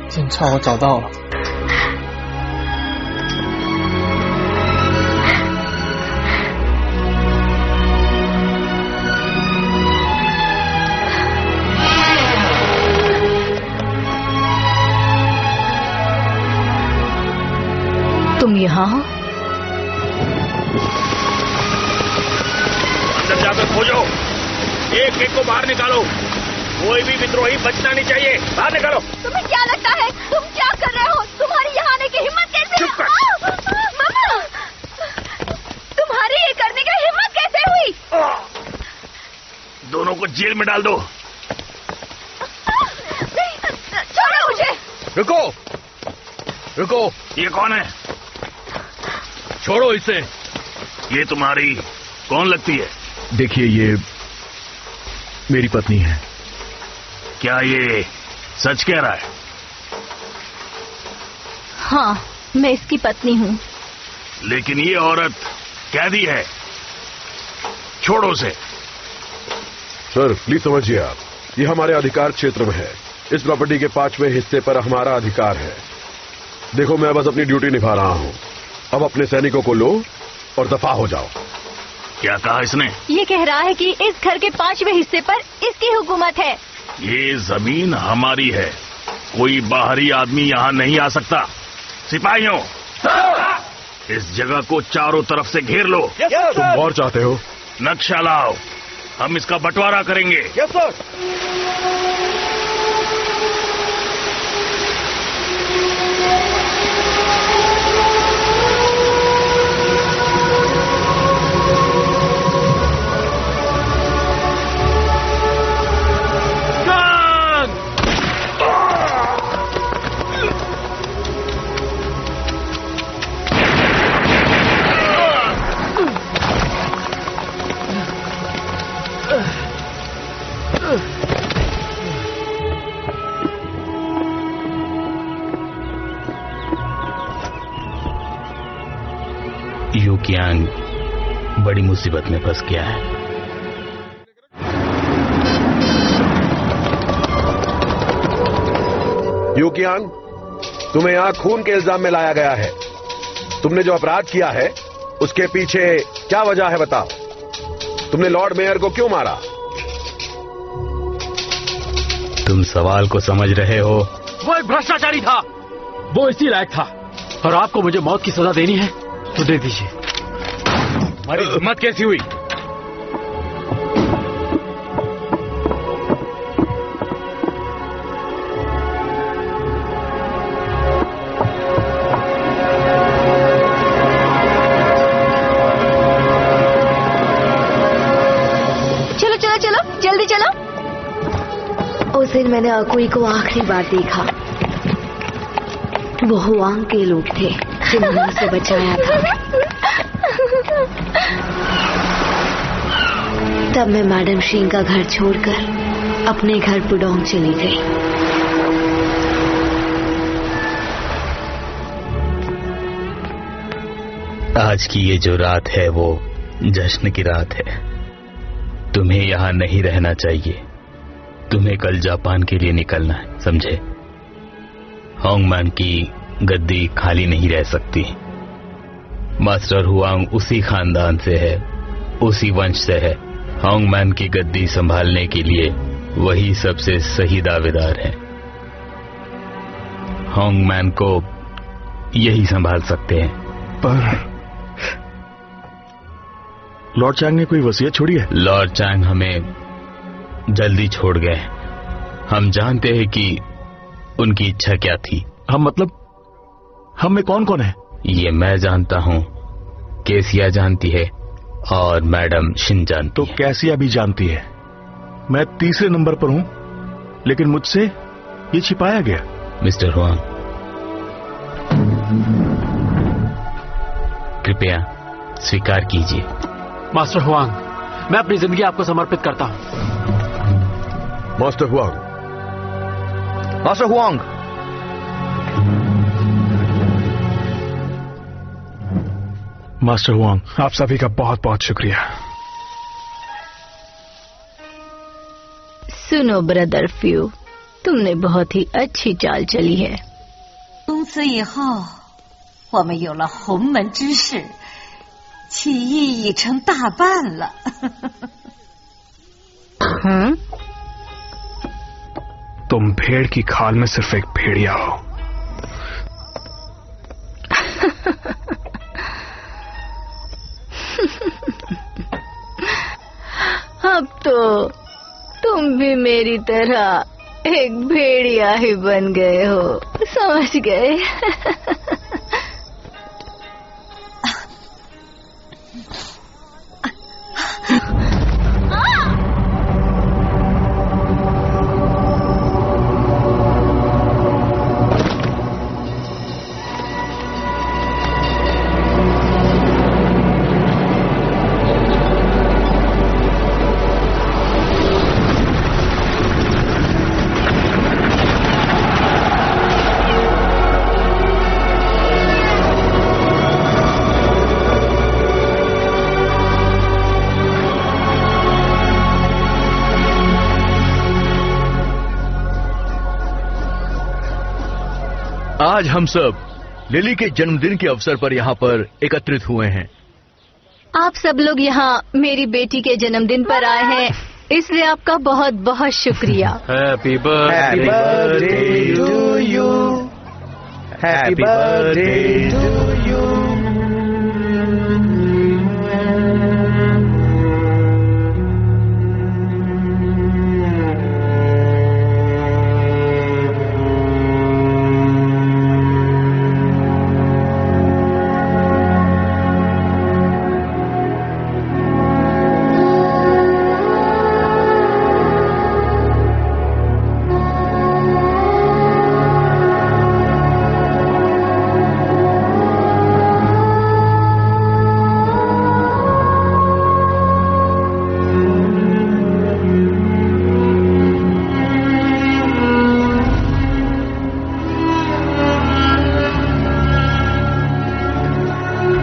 剑鞘我找到了。तुम यहाँ हो? अंदर जाकर खोजो, एक एक को बाहर निकालो, कोई भी विद्रोही बचना नहीं चाहिए। बाहर निकालो। तुम्हें क्या लगता है तुम क्या कर रहे हो? तुम्हारी यहाँ आने की हिम्मत कैसे? चुप कर। मामा, तुम्हारी ये करने की हिम्मत कैसे हुई? दोनों को जेल में डाल दो। छोड़ो मुझे। रुको, रुको। ये कौन है? छोड़ो इसे। ये तुम्हारी कौन लगती है? देखिए, ये मेरी पत्नी है। क्या ये सच कह रहा है? हाँ, मैं इसकी पत्नी हूँ। लेकिन ये औरत कैदी है, छोड़ो उसे। सर प्लीज समझिए आप, ये हमारे अधिकार क्षेत्र में है। इस प्रॉपर्टी के 5वें हिस्से पर हमारा अधिकार है। देखो, मैं बस अपनी ड्यूटी निभा रहा हूँ। अब अपने सैनिकों को लो और दफा हो जाओ। क्या कहा इसने? ये कह रहा है कि इस घर के 5वें हिस्से पर इसकी हुकूमत है। ये जमीन हमारी है, कोई बाहरी आदमी यहाँ नहीं आ सकता। सिपाहियों, इस जगह को चारों तरफ से घेर लो। तुम और चाहते हो? नक्शा लाओ, हम इसका बंटवारा करेंगे। Yes sir. यू कियांग बड़ी मुसीबत में फंस गया है। यू कियांग, तुम्हें यहां खून के इल्जाम में लाया गया है। तुमने जो अपराध किया है उसके पीछे क्या वजह है बताओ। तुमने लॉर्ड मेयर को क्यों मारा? तुम सवाल को समझ रहे हो? वो एक भ्रष्टाचारी था, वो इसी लायक था, और आपको मुझे मौत की सजा देनी है तो दे दीजिए। तुम्हारी हिम्मत कैसी हुई? चलो चलो चलो, जल्दी चलो। उस दिन मैंने अकुई को आखिरी बार देखा। वो हुआंग के लोग थे जिन्होंने उसे बचाया था। तब मैं मैडम शीन का घर छोड़कर अपने घर पुडोंग चली गई। आज की ये जो रात है वो जश्न की रात है। तुम्हें यहाँ नहीं रहना चाहिए। तुम्हें कल जापान के लिए निकलना है, समझे? होंगमैन की गद्दी खाली नहीं रह सकती। मास्टर हुआंग उसी खानदान से है, उसी वंश से है। होंगमैन की गद्दी संभालने के लिए वही सबसे सही दावेदार है। होंगमैन को यही संभाल सकते हैं। पर लॉर्ड चैंग ने कोई वसीयत छोड़ी है? लॉर्ड चैंग हमें जल्दी छोड़ गए। हम जानते हैं कि उनकी इच्छा क्या थी। हम मतलब हम में कौन कौन है? ये मैं जानता हूँ, केसिया जानती है और मैडम शिन जानती तो है। कैसिया भी जानती है। मैं तीसरे नंबर पर हूँ, लेकिन मुझसे ये छिपाया गया। मिस्टर हुआंग, कृपया स्वीकार कीजिए। मास्टर हुआंग, मैं अपनी जिंदगी आपको समर्पित करता हूँ। Master Huang, master Huang, master Huang, आप सभी का बहुत बहुत शुक्रिया। सुनो ब्रदर फ्यू, तुमने बहुत ही अच्छी चाल चली है। 从此以后，我们有了鸿门之事，起义已成大半了。तुम भेड़ की खाल में सिर्फ एक भेड़िया हो। अब तो तुम भी मेरी तरह एक भेड़िया ही बन गए हो, समझ गए? आज हम सब लिली के जन्मदिन के अवसर पर यहाँ पर एकत्रित हुए हैं। आप सब लोग यहाँ मेरी बेटी के जन्मदिन पर आए हैं, इसलिए आपका बहुत बहुत शुक्रिया। Happy birthday to you, happy birthday to you.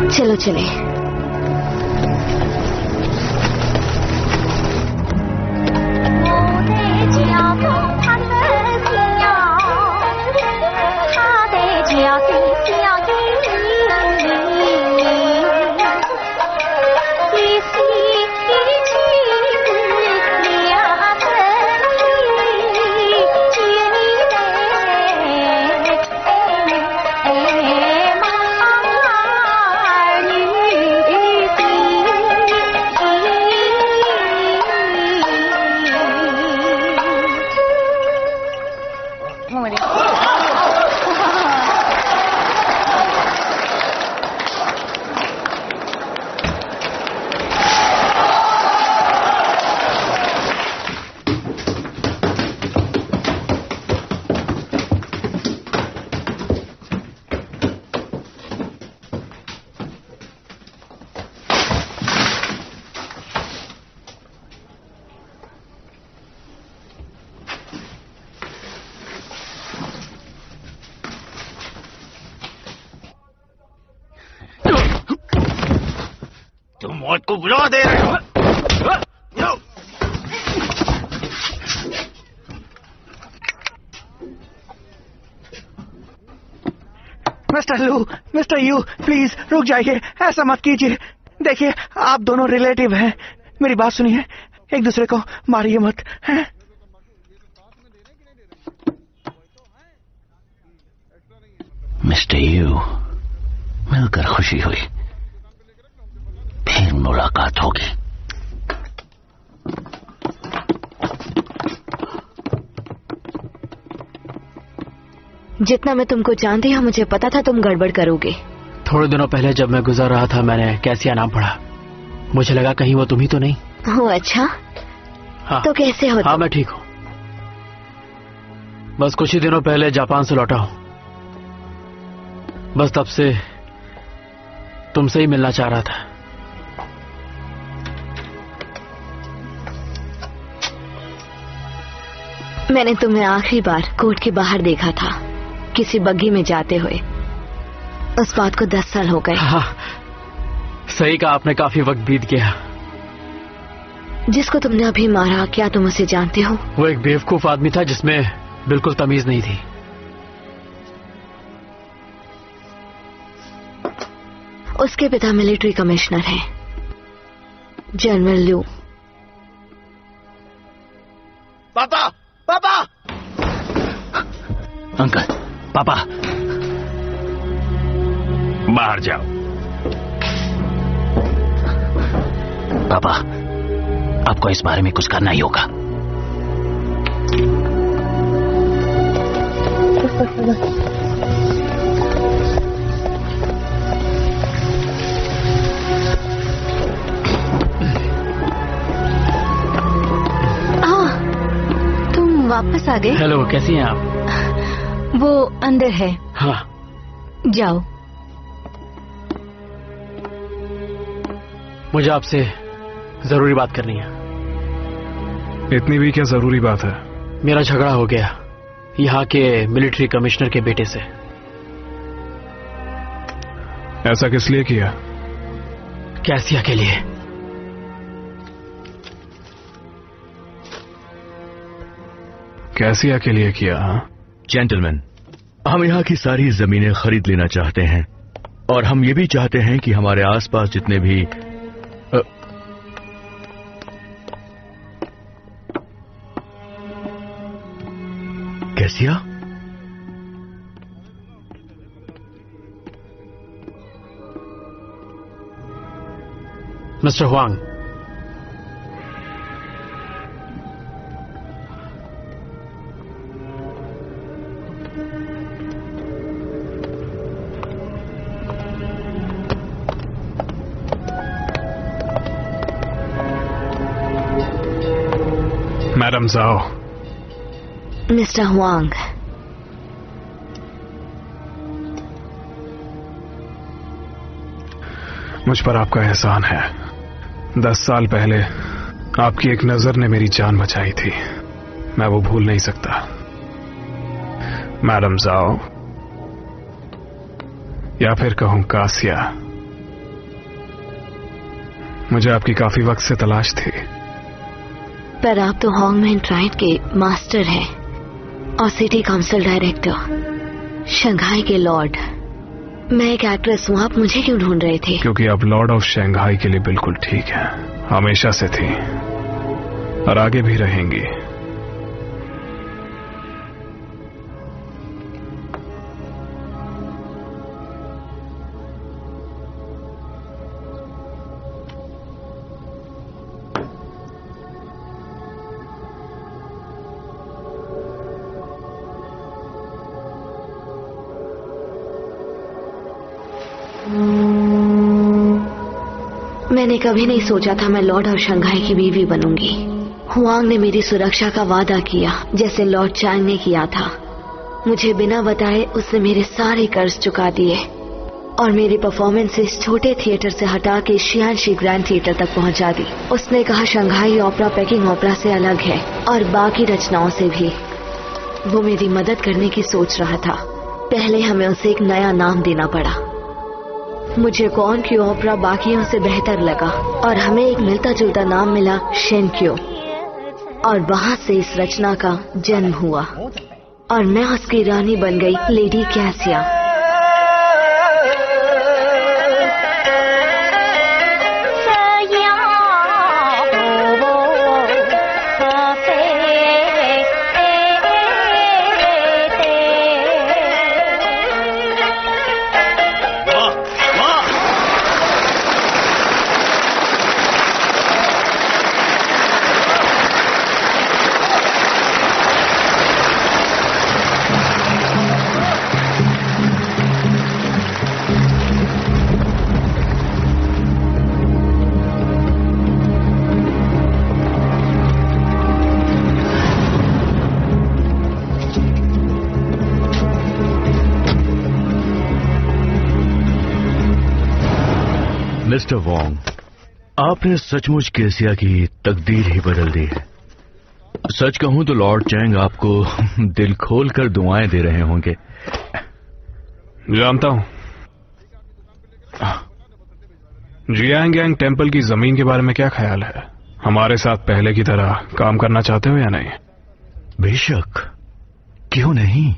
चलो चले। तुम मौत को बुला दे रहे हो। मिस्टर यू प्लीज रुक जाइए, ऐसा मत कीजिए। देखिए आप दोनों रिलेटिव हैं, मेरी बात सुनिए, एक दूसरे को मारिए मत, हैं? मिस्टर यू, मिलकर खुशी हुई, फिर मुलाकात होगी। जितना मैं तुमको जानती हूँ मुझे पता था तुम गड़बड़ करोगे। थोड़े दिनों पहले जब मैं गुजर रहा था मैंने कैसिया नाम पढ़ा, मुझे लगा कहीं वो तुम ही तो नहीं। हो अच्छा, हाँ। तो कैसे हो? हाँ मैं ठीक हूँ, बस कुछ ही दिनों पहले जापान से लौटा हूँ। बस तब से तुमसे ही मिलना चाह रहा था। मैंने तुम्हें आखिरी बार कोर्ट के बाहर देखा था, किसी बग्गी में जाते हुए। उस बात को 10 साल हो गए। हाँ, सही कहा आपने, काफी वक्त बीत गया। जिसको तुमने अभी मारा, क्या तुम उसे जानते हो? वो एक बेवकूफ आदमी था जिसमें बिल्कुल तमीज नहीं थी। उसके पिता मिलिट्री कमिश्नर हैं, जनरल ल्यू। पापा, पापा! अंकल, पापा, बाहर जाओ। पापा, आपको इस बारे में कुछ करना ही होगा। वापस आ गए? हेलो, कैसी हैं आप? वो अंदर है। हाँ जाओ। मुझे आपसे जरूरी बात करनी है। इतनी भी क्या जरूरी बात है? मेरा झगड़ा हो गया यहाँ के मिलिट्री कमिश्नर के बेटे से। ऐसा किस लिए किया? कैसिया के लिए। कैसिया के लिए किया? हाँ जेंटलमैन, हम यहाँ की सारी जमीनें खरीद लेना चाहते हैं और हम ये भी चाहते हैं कि हमारे आसपास जितने भी कैसिया? मिस्टर हुआंग, मैडम जाओ। मिस्टर हुआंग, मुझ पर आपका एहसान है। 10 साल पहले आपकी एक नजर ने मेरी जान बचाई थी, मैं वो भूल नहीं सकता। मैडम जाओ, या फिर कहूं कासिया, मुझे आपकी काफी वक्त से तलाश थी। पर आप तो होंगमैन ट्राइड के मास्टर हैं और सिटी काउंसिल डायरेक्टर, शंघाई के लॉर्ड। मैं एक एक्ट्रेस हूँ, आप मुझे क्यों ढूंढ रहे थे? क्योंकि आप लॉर्ड ऑफ शंघाई के लिए बिल्कुल ठीक हैं, हमेशा से थी और आगे भी रहेंगी। मैंने कभी नहीं सोचा था मैं लॉर्ड ऑफ शंघाई की बीवी बनूंगी। हुआंग ने मेरी सुरक्षा का वादा किया जैसे लॉर्ड चांग ने किया था। मुझे बिना बताए उसने मेरे सारे कर्ज चुका दिए और मेरी परफॉर्मेंस इस छोटे थिएटर से हटा के शियानशी ग्रैंड थिएटर तक पहुंचा दी। उसने कहा शंघाई ओपेरा पेकिंग ओपेरा से अलग है और बाकी रचनाओं से भी। वो मेरी मदद करने की सोच रहा था। पहले हमें उसे एक नया नाम देना पड़ा। मुझे कॉन क्यू ओपरा बाकियों से बेहतर लगा और हमें एक मिलता जुलता नाम मिला शेनक्यो, और वहाँ से इस रचना का जन्म हुआ और मैं उसकी रानी बन गई, लेडी कैसिया। मिस्टर वोंग, आपने सचमुच कैसिया की तकदीर ही बदल दी है। सच कहूं तो लॉर्ड चैंग आपको दिल खोलकर दुआएं दे रहे होंगे। जानता हूं। जियांग टेंपल की जमीन के बारे में क्या ख्याल है? हमारे साथ पहले की तरह काम करना चाहते हो या नहीं? बेशक, क्यों नहीं।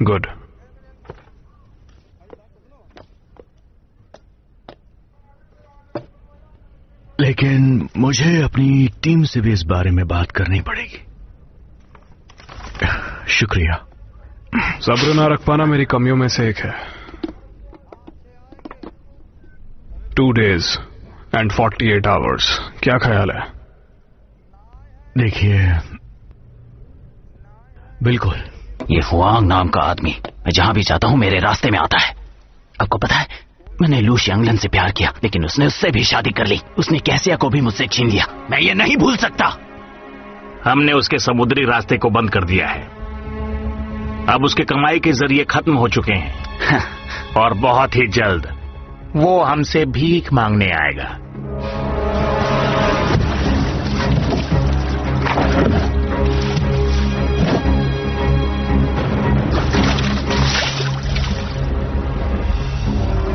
गुड। लेकिन मुझे अपनी टीम से भी इस बारे में बात करनी पड़ेगी। शुक्रिया। सब्र ना रख पाना मेरी कमियों में से एक है। 2 days and 48 hours, क्या ख्याल है? देखिए, बिल्कुल। ये हुआंग नाम का आदमी मैं जहां भी जाता हूं मेरे रास्ते में आता है। आपको पता है, मैंने लू शियांगलन से प्यार किया, लेकिन उसने उससे भी शादी कर ली। उसने कैसिया को भी मुझसे छीन लिया। मैं ये नहीं भूल सकता। हमने उसके समुद्री रास्ते को बंद कर दिया है। अब उसके कमाई के जरिए खत्म हो चुके हैं और बहुत ही जल्द वो हमसे भीख मांगने आएगा।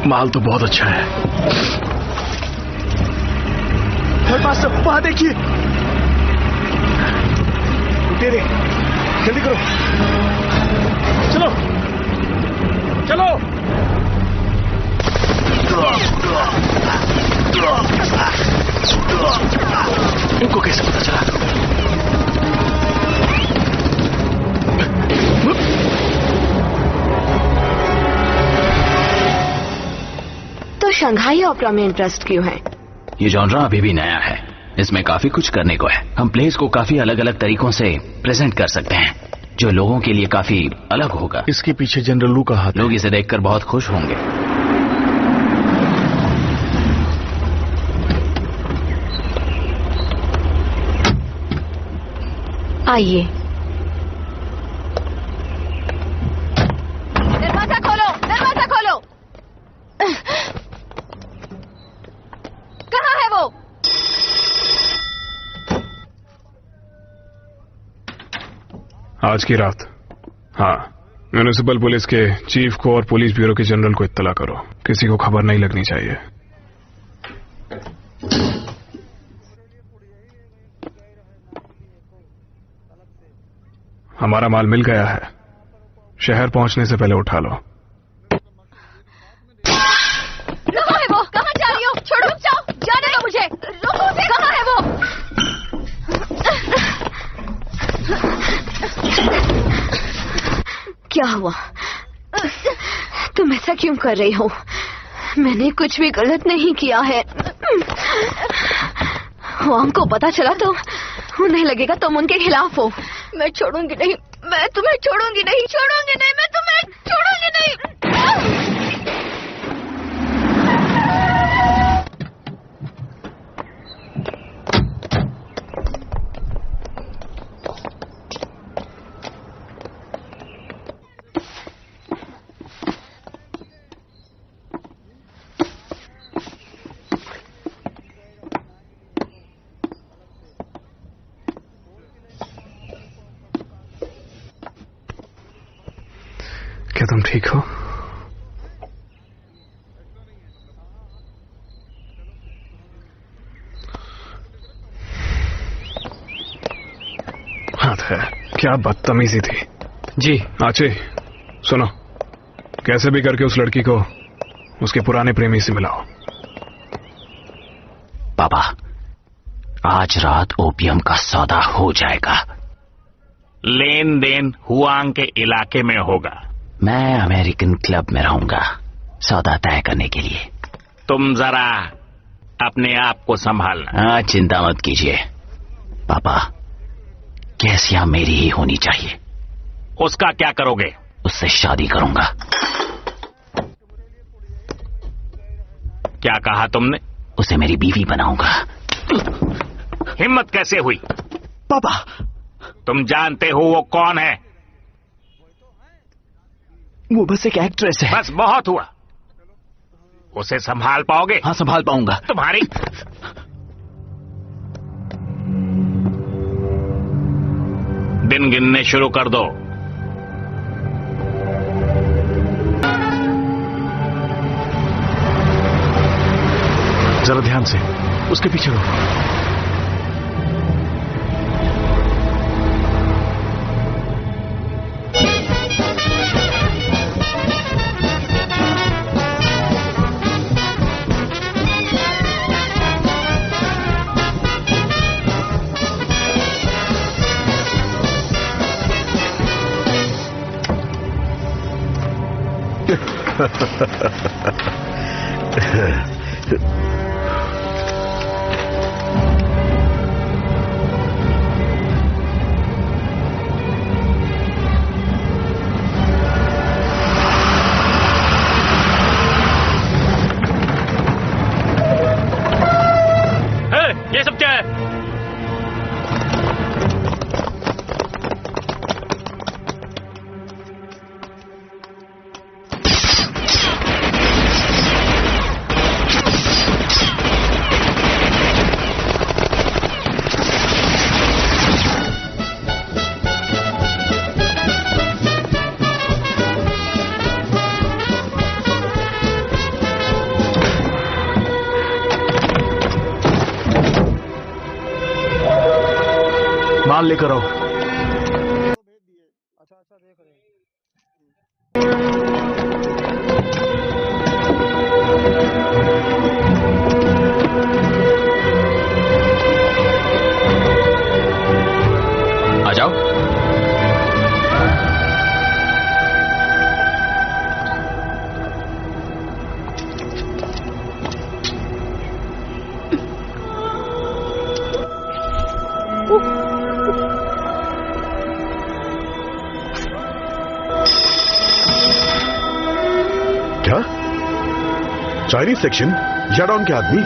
माल तो बहुत अच्छा है। वहां देखिए। तेरे जल्दी करो, चलो चलो। इनको कैसे पता चला? तो शंघाई ओपेरा में इंटरेस्ट क्यों है? ये जॉनरा अभी भी नया है, इसमें काफी कुछ करने को है। हम प्लेस को काफी अलग अलग तरीकों से प्रेजेंट कर सकते हैं, जो लोगों के लिए काफी अलग होगा। इसके पीछे जनरल लू का हाथ। लोग इसे देखकर बहुत खुश होंगे। आइए। दरवाजा खोलो, दरवाजा खोलो। कहाँ है वो? आज की रात। हाँ, म्युनिसिपल पुलिस के चीफ को और पुलिस ब्यूरो के जनरल को इत्तला करो। किसी को खबर नहीं लगनी चाहिए। हमारा माल मिल गया है। शहर पहुंचने से पहले उठा लो। कहाँ है वो? कहाँ जा रही हो? छोड़ो, रुक जाओ, जाने दो मुझे। रुको, कहाँ है वो? क्या हुआ? तुम ऐसा क्यों कर रही हो? मैंने कुछ भी गलत नहीं किया है। वांग को पता चला तो उन्हें लगेगा तुम उनके खिलाफ हो। मैं छोड़ूंगी नहीं, मैं तुम्हें छोड़ूंगी नहीं, छोड़ूंगी नहीं, मैं तुम्हें छोड़ूंगी नहीं। क्या तुम ठीक हो? है, क्या बदतमीजी थी। जी आचे, सुनो, कैसे भी करके उस लड़की को उसके पुराने प्रेमी से मिलाओ। पापा, आज रात ओपियम का सौदा हो जाएगा। लेन देन हुआंग के इलाके में होगा। मैं अमेरिकन क्लब में रहूंगा सौदा तय करने के लिए। तुम जरा अपने आप को संभालना। चिंता मत कीजिए पापा, कैसिया मेरी ही होनी चाहिए। उसका क्या करोगे? उससे शादी करूंगा। क्या कहा तुमने? उसे मेरी बीवी बनाऊंगा। हिम्मत कैसे हुई? पापा, तुम जानते हो वो कौन है? वो बस एक एक्ट्रेस है। बस बहुत हुआ। उसे संभाल पाओगे? हाँ, संभाल पाऊंगा। तुम्हारी दिन गिनने शुरू कर दो। जरा ध्यान से, उसके पीछे रहो। ये सब क्या है? माल लेकर आओ। आ जाओ। क्या? Chinese section? याडॉन के आदमी?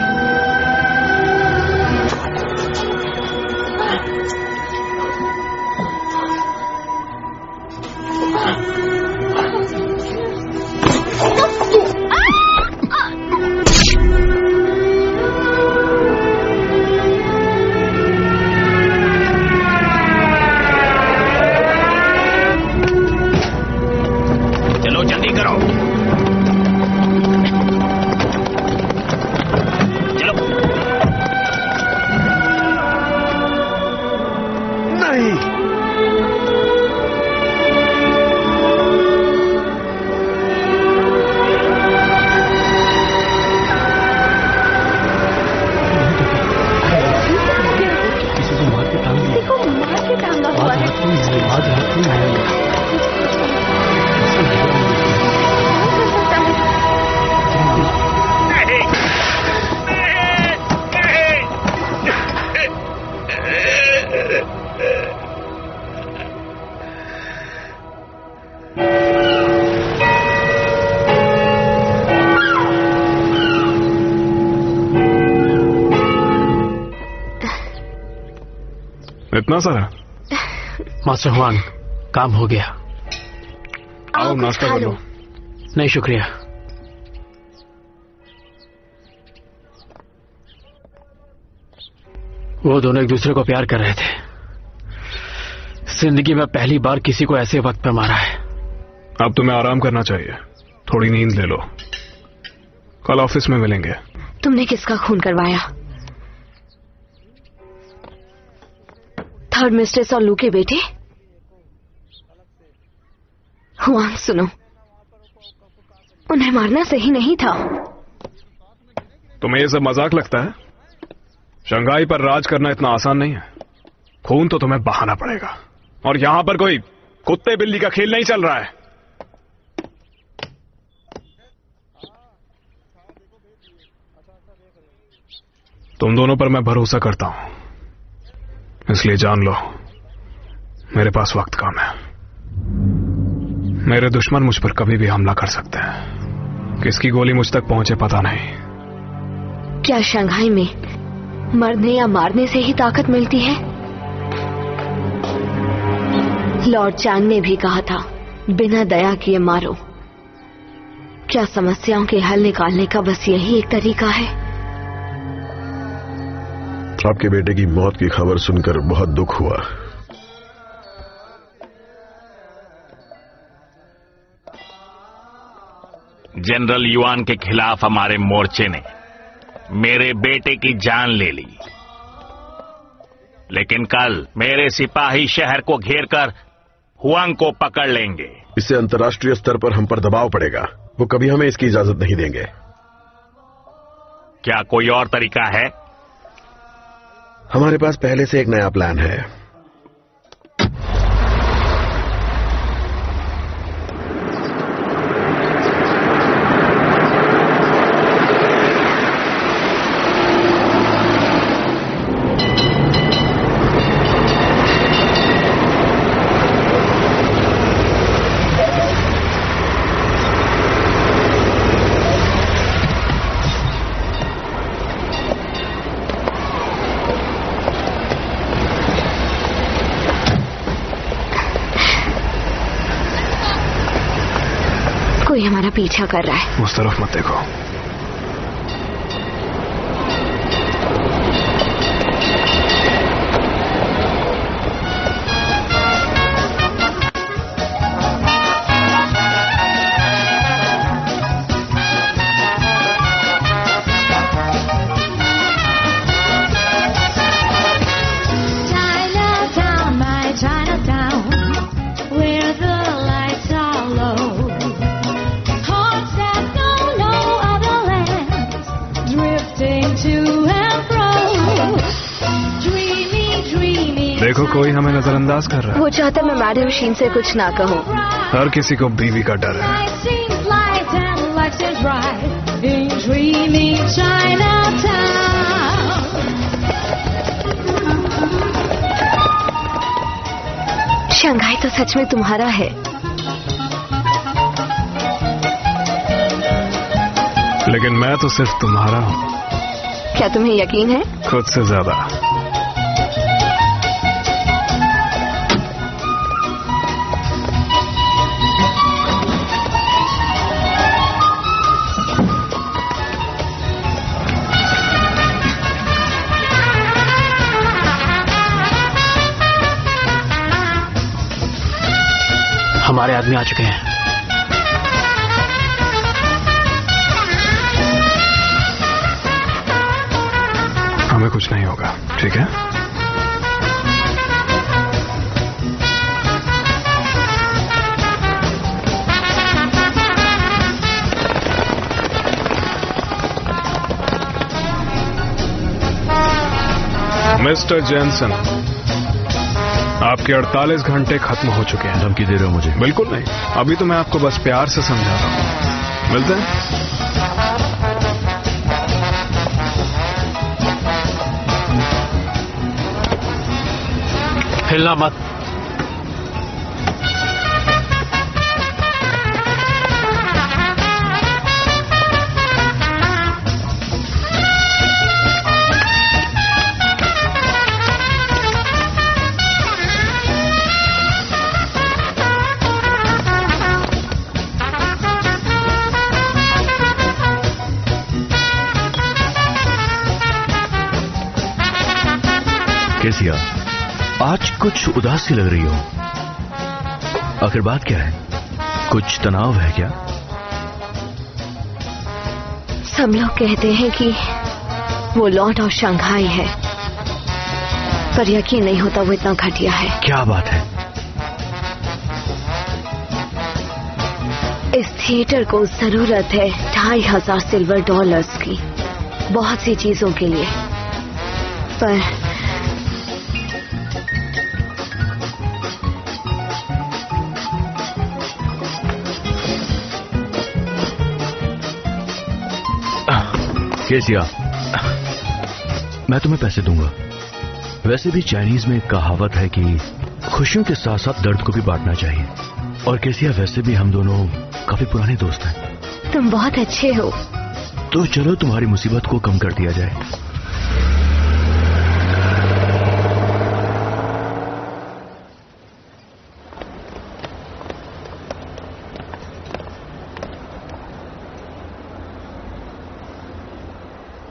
चलो जल्दी करो। चलो। नहीं। किसी को मार के टांग दिया। मार के टांगा हुआ है। आज रात में आएगा। इतना सारा? मास्टर हुआंग, काम हो गया। आओ नाश्ता कर लो। नहीं शुक्रिया। वो दोनों एक दूसरे को प्यार कर रहे थे। जिंदगी में पहली बार किसी को ऐसे वक्त पे मारा है। अब तुम्हें आराम करना चाहिए, थोड़ी नींद ले लो। कल ऑफिस में मिलेंगे। तुमने किसका खून करवाया? थर्ड मिस्ट्रेस और लू के बेटे? हुआंग, सुनो, उन्हें मारना सही नहीं था। तुम्हें ये सब मजाक लगता है? शंघाई पर राज करना इतना आसान नहीं है। खून तो तुम्हें बहाना पड़ेगा, और यहां पर कोई कुत्ते बिल्ली का खेल नहीं चल रहा है। तुम दोनों पर मैं भरोसा करता हूं, इसलिए जान लो मेरे पास वक्त कम है। मेरे दुश्मन मुझ पर कभी भी हमला कर सकते हैं। किसकी गोली मुझ तक पहुंचे पता नहीं। क्या शंघाई में मरने या मारने से ही ताकत मिलती है? लॉर्ड चांग ने भी कहा था, बिना दया किए मारो। क्या समस्याओं के हल निकालने का बस यही एक तरीका है? आपके बेटे की मौत की खबर सुनकर बहुत दुख हुआ। जनरल युआन के खिलाफ हमारे मोर्चे ने मेरे बेटे की जान ले ली, लेकिन कल मेरे सिपाही शहर को घेरकर हुआंग को पकड़ लेंगे। इससे अंतर्राष्ट्रीय स्तर पर हम पर दबाव पड़ेगा। वो कभी हमें इसकी इजाजत नहीं देंगे। क्या कोई और तरीका है? हमारे पास पहले से एक नया प्लान है। कोई हमारा पीछा कर रहा है। उस तरफ मत देखो। देखो, कोई हमें नजरअंदाज कर रहा है। वो चाहता मैं मैडम शीन से कुछ ना कहूँ। हर किसी को बीवी का डर है। शंघाई तो सच में तुम्हारा है। लेकिन मैं तो सिर्फ तुम्हारा हूँ। क्या तुम्हें यकीन है? खुद से ज्यादा। हमारे आदमी आ चुके हैं। हमें कुछ नहीं होगा, ठीक है? मिस्टर जेनसन, आपके 48 घंटे खत्म हो चुके हैं। धमकी दे रहे हो मुझे? बिल्कुल नहीं, अभी तो मैं आपको बस प्यार से समझा रहा हूं। मिलते हैं। हिलना मत। केसिया, आज कुछ उदासी लग रही हो। आखिर बात क्या है? कुछ तनाव है क्या? सब लोग कहते हैं कि वो लॉर्ड और शंघाई है। पर यकीन नहीं होता वो इतना घटिया है। क्या बात है? इस थिएटर को जरूरत है $2500 सिल्वर डॉलर्स की, बहुत सी चीजों के लिए, पर केसिया, मैं तुम्हें पैसे दूंगा। वैसे भी चाइनीज में एक कहावत है कि खुशियों के साथ साथ दर्द को भी बांटना चाहिए। और केसिया, वैसे भी हम दोनों काफी पुराने दोस्त हैं। तुम बहुत अच्छे हो। तो चलो तुम्हारी मुसीबत को कम कर दिया जाए।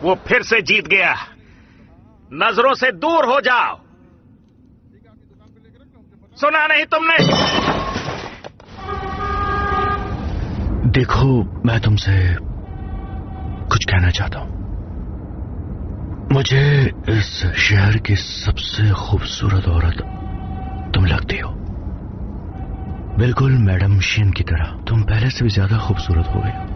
वो फिर से जीत गया। नजरों से दूर हो जाओ। सुना नहीं तुमने? देखो, मैं तुमसे कुछ कहना चाहता हूं। मुझे इस शहर की सबसे खूबसूरत औरत तुम लगती हो, बिल्कुल मैडम शिन की तरह। तुम पहले से भी ज्यादा खूबसूरत हो गई हो।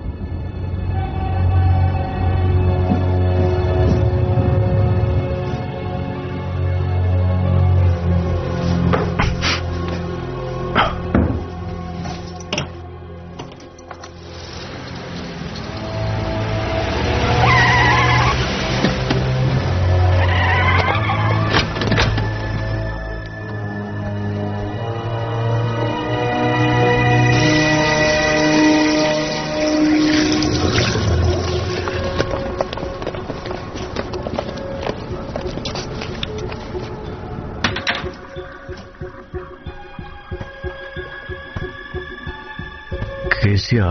केसिया,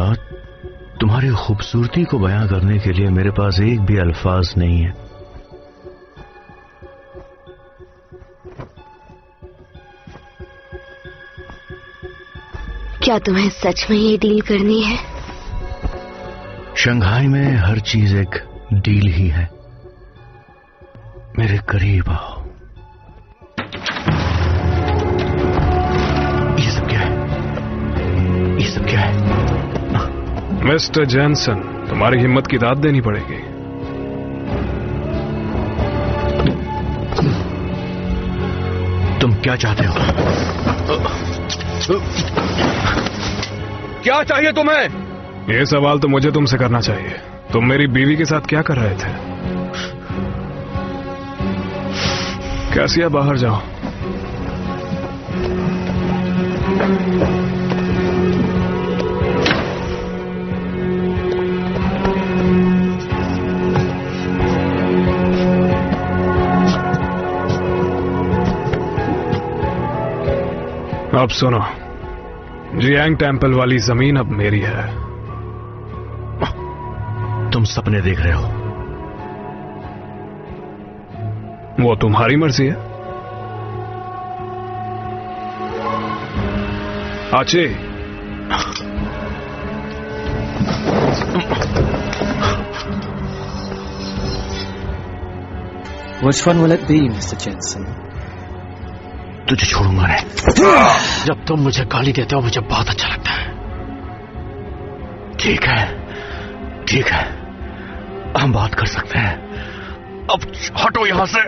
तुम्हारी खूबसूरती को बयां करने के लिए मेरे पास एक भी अल्फाज नहीं है। क्या तुम्हें सच में ये डील करनी है? शंघाई में हर चीज एक डील ही है। मेरे करीब आओ। ये सब क्या है? ये सब क्या है? मिस्टर जैनसन, तुम्हारी हिम्मत की दाद देनी पड़ेगी। तुम क्या चाहते हो? क्या चाहिए तुम्हें? ये सवाल तो मुझे तुमसे करना चाहिए। तुम मेरी बीवी के साथ क्या कर रहे थे? कैसिया, बाहर जाओ। अब सुनो, जियांग टेम्पल वाली जमीन अब मेरी है। तुम सपने देख रहे हो। वो तुम्हारी मर्जी है। आचे, Which one will it be, Mr. Jensen? तुझे छोड़ूंगा नहीं। जब तुम मुझे गाली देते हो मुझे बहुत अच्छा लगता है। ठीक है, ठीक है, हम बात कर सकते हैं। अब हटो यहां से।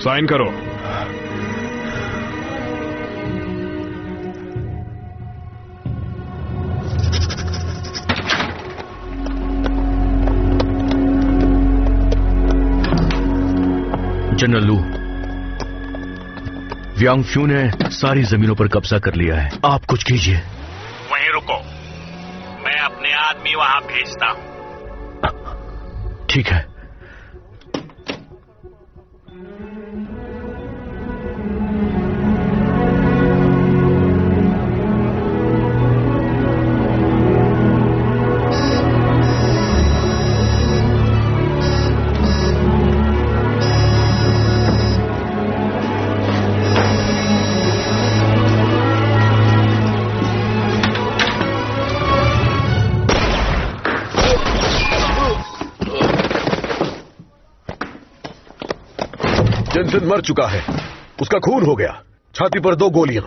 साइन करो। जनरल लू, व्यांगफ्यू ने सारी जमीनों पर कब्जा कर लिया है। आप कुछ कीजिए। वहीं रुको, मैं अपने आदमी वहां भेजता हूं। ठीक है। जेनसन मर चुका है, उसका खून हो गया, छाती पर 2 गोलियां।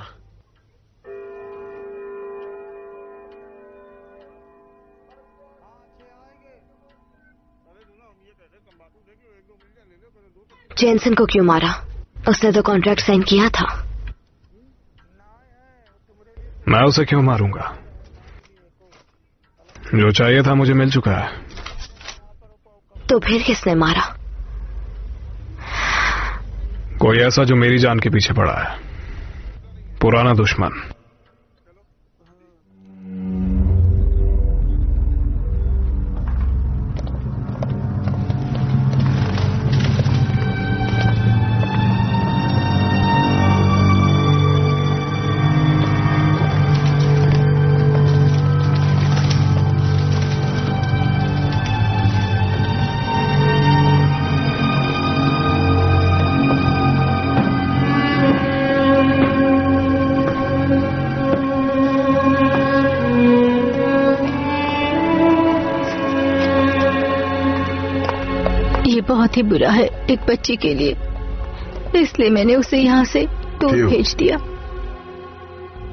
जेनसन को क्यों मारा? उसने तो कॉन्ट्रैक्ट साइन किया था। मैं उसे क्यों मारूंगा? जो चाहिए था मुझे मिल चुका है। तो फिर किसने मारा? कोई ऐसा जो मेरी जान के पीछे पड़ा है, पुराना दुश्मन। बहुत ही बुरा है एक बच्ची के लिए, इसलिए मैंने उसे यहाँ से दूर भेज दिया।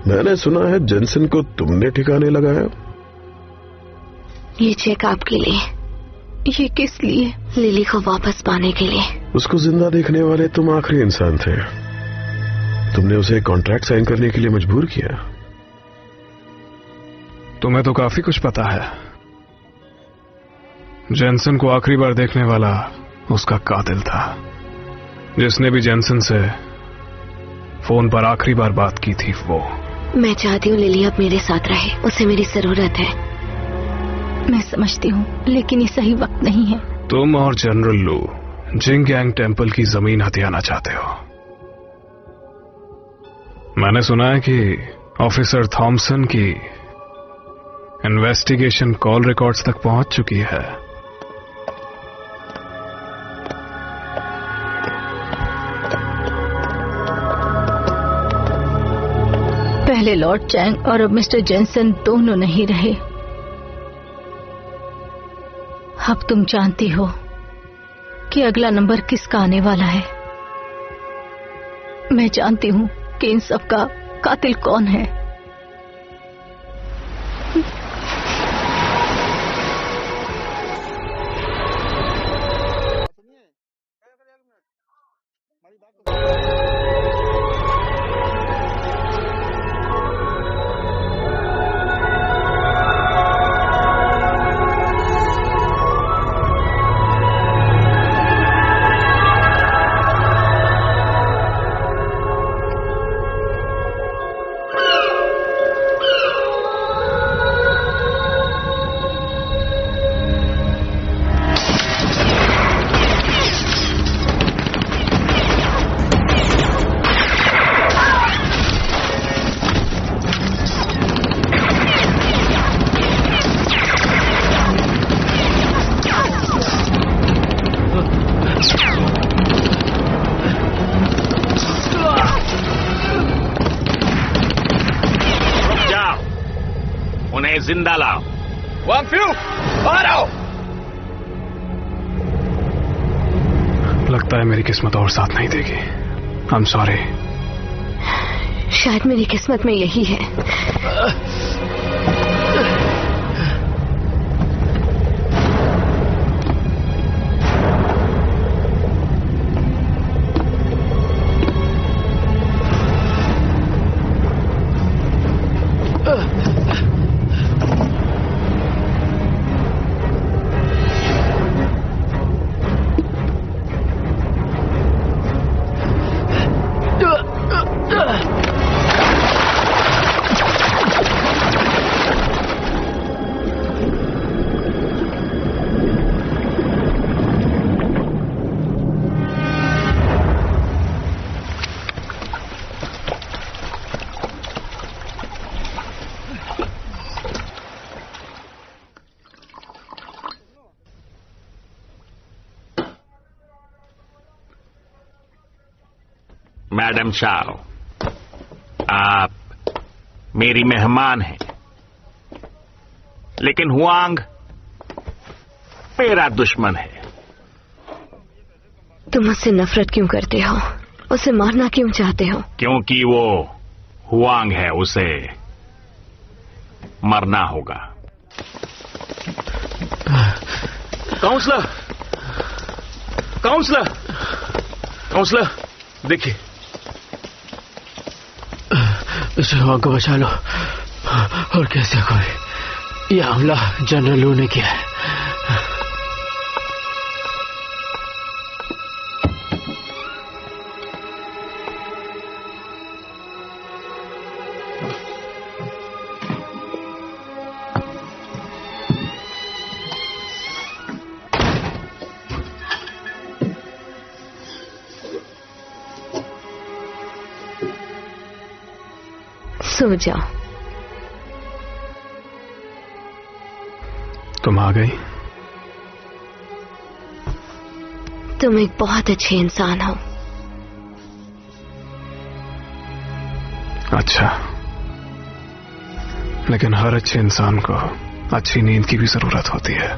मैंने सुना है जेनसन को तुमने ठिकाने लगाया। ये चेक आपके लिए। ये किस लिए? लिली को वापस पाने के लिए। उसको जिंदा देखने वाले तुम आखिरी इंसान थे। तुमने उसे कॉन्ट्रैक्ट साइन करने के लिए मजबूर किया। तुम्हें तो काफी कुछ पता है। जेनसन को आखिरी बार देखने वाला उसका कातिल था, जिसने भी जेनसन से फोन पर आखिरी बार बात की थी वो। मैं चाहती हूँ लिली अब मेरे साथ रहे, उसे मेरी जरूरत है। मैं समझती हूँ, लेकिन ये सही वक्त नहीं है। तुम और जनरल लू जिंगयांग टेम्पल की जमीन हथियाना चाहते हो। मैंने सुना है कि ऑफिसर थॉमसन की इन्वेस्टिगेशन कॉल रिकॉर्ड्स तक पहुंच चुकी है। पहले लॉर्ड चैंग और अब मिस्टर जेनसन दोनों नहीं रहे। अब तुम जानती हो कि अगला नंबर किसका आने वाला है। मैं जानती हूँ कि इन सब का कातिल कौन है। जिंदा लाओ। वांग फ्यू, बाहर आओ। लगता है मेरी किस्मत और साथ नहीं देगी। I am sorry. शायद मेरी किस्मत में यही है। मैडम शाओ, आप मेरी मेहमान हैं, लेकिन हुआंग मेरा दुश्मन है। तुम उससे नफरत क्यों करते हो? उसे मारना क्यों चाहते हो? क्योंकि वो हुआंग है, उसे मरना होगा। काउंसलर, काउंसलर, काउंसलर, देखिए। इस हुआंग को बचा लो। और कैसे कोई? यह हमला जनरल लू ने किया है। सो जाओ। तुम आ गई? तुम एक बहुत अच्छे इंसान हो। अच्छा, लेकिन हर अच्छे इंसान को अच्छी नींद की भी जरूरत होती है।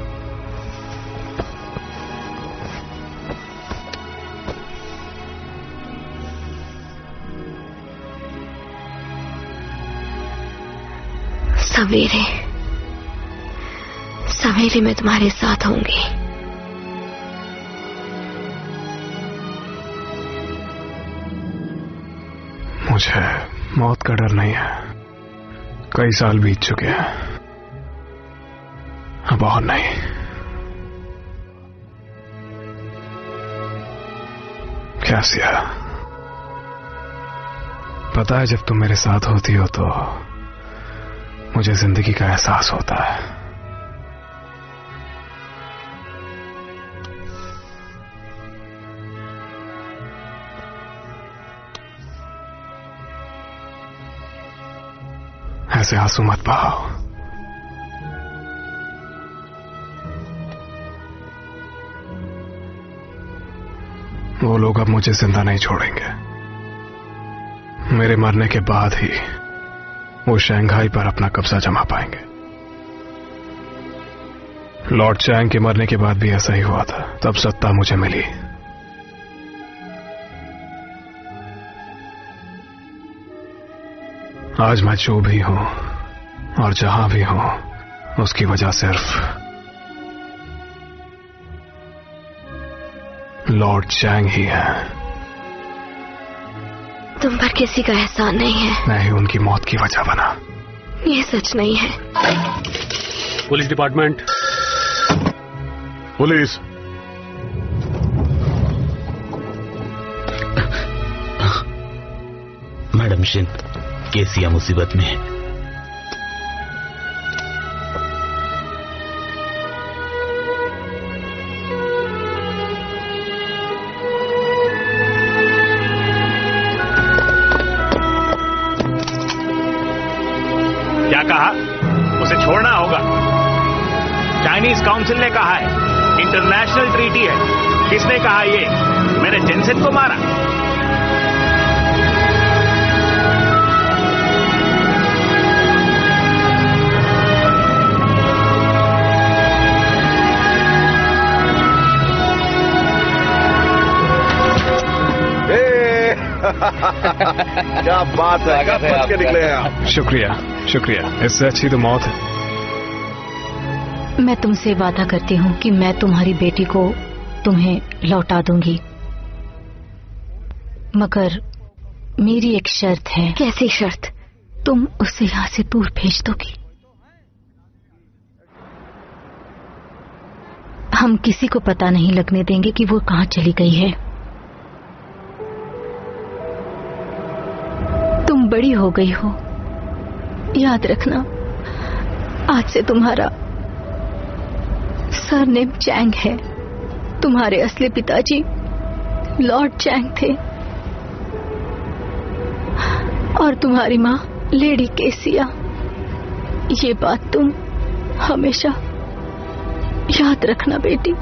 सवेरे सवेरे मैं तुम्हारे साथ होंगी। मुझे मौत का डर नहीं है। कई साल बीत चुके हैं, अब और नहीं। क्या सिया, पता है जब तुम मेरे साथ होती हो तो मुझे जिंदगी का एहसास होता है। ऐसे आंसू मत बहाओ। वो लोग अब मुझे जिंदा नहीं छोड़ेंगे। मेरे मरने के बाद ही वो शंघाई पर अपना कब्जा जमा पाएंगे। लॉर्ड चैंग के मरने के बाद भी ऐसा ही हुआ था। तब सत्ता मुझे मिली। आज मैं जो भी हूं और जहां भी हूं, उसकी वजह सिर्फ लॉर्ड चैंग ही है। तुम पर किसी का एहसान नहीं है। मैं ही उनकी मौत की वजह बना। ये सच नहीं है। Police department. Police. Madam Shin, केसिया मुसीबत में है। क्या कहा? उसे छोड़ना होगा। चाइनीज काउंसिल ने कहा है, इंटरनेशनल ट्रीटी है। किसने कहा ये? मैंने जेनसेन को मारा? क्या बात है, क्या बच के निकले हैं आप। शुक्रिया शुक्रिया, इससे अच्छी तो मौत है। मैं तुमसे वादा करती हूँ कि मैं तुम्हारी बेटी को तुम्हें लौटा दूंगी, मगर मेरी एक शर्त है। कैसी शर्त? तुम उसे यहाँ से दूर भेज दोगी। हम किसी को पता नहीं लगने देंगे कि वो कहाँ चली गई है। तुम बड़ी हो गई हो, याद रखना, आज से तुम्हारा सरनेम चैंग है। तुम्हारे असली पिताजी लॉर्ड चैंग थे और तुम्हारी माँ लेडी केसिया। ये बात तुम हमेशा याद रखना बेटी।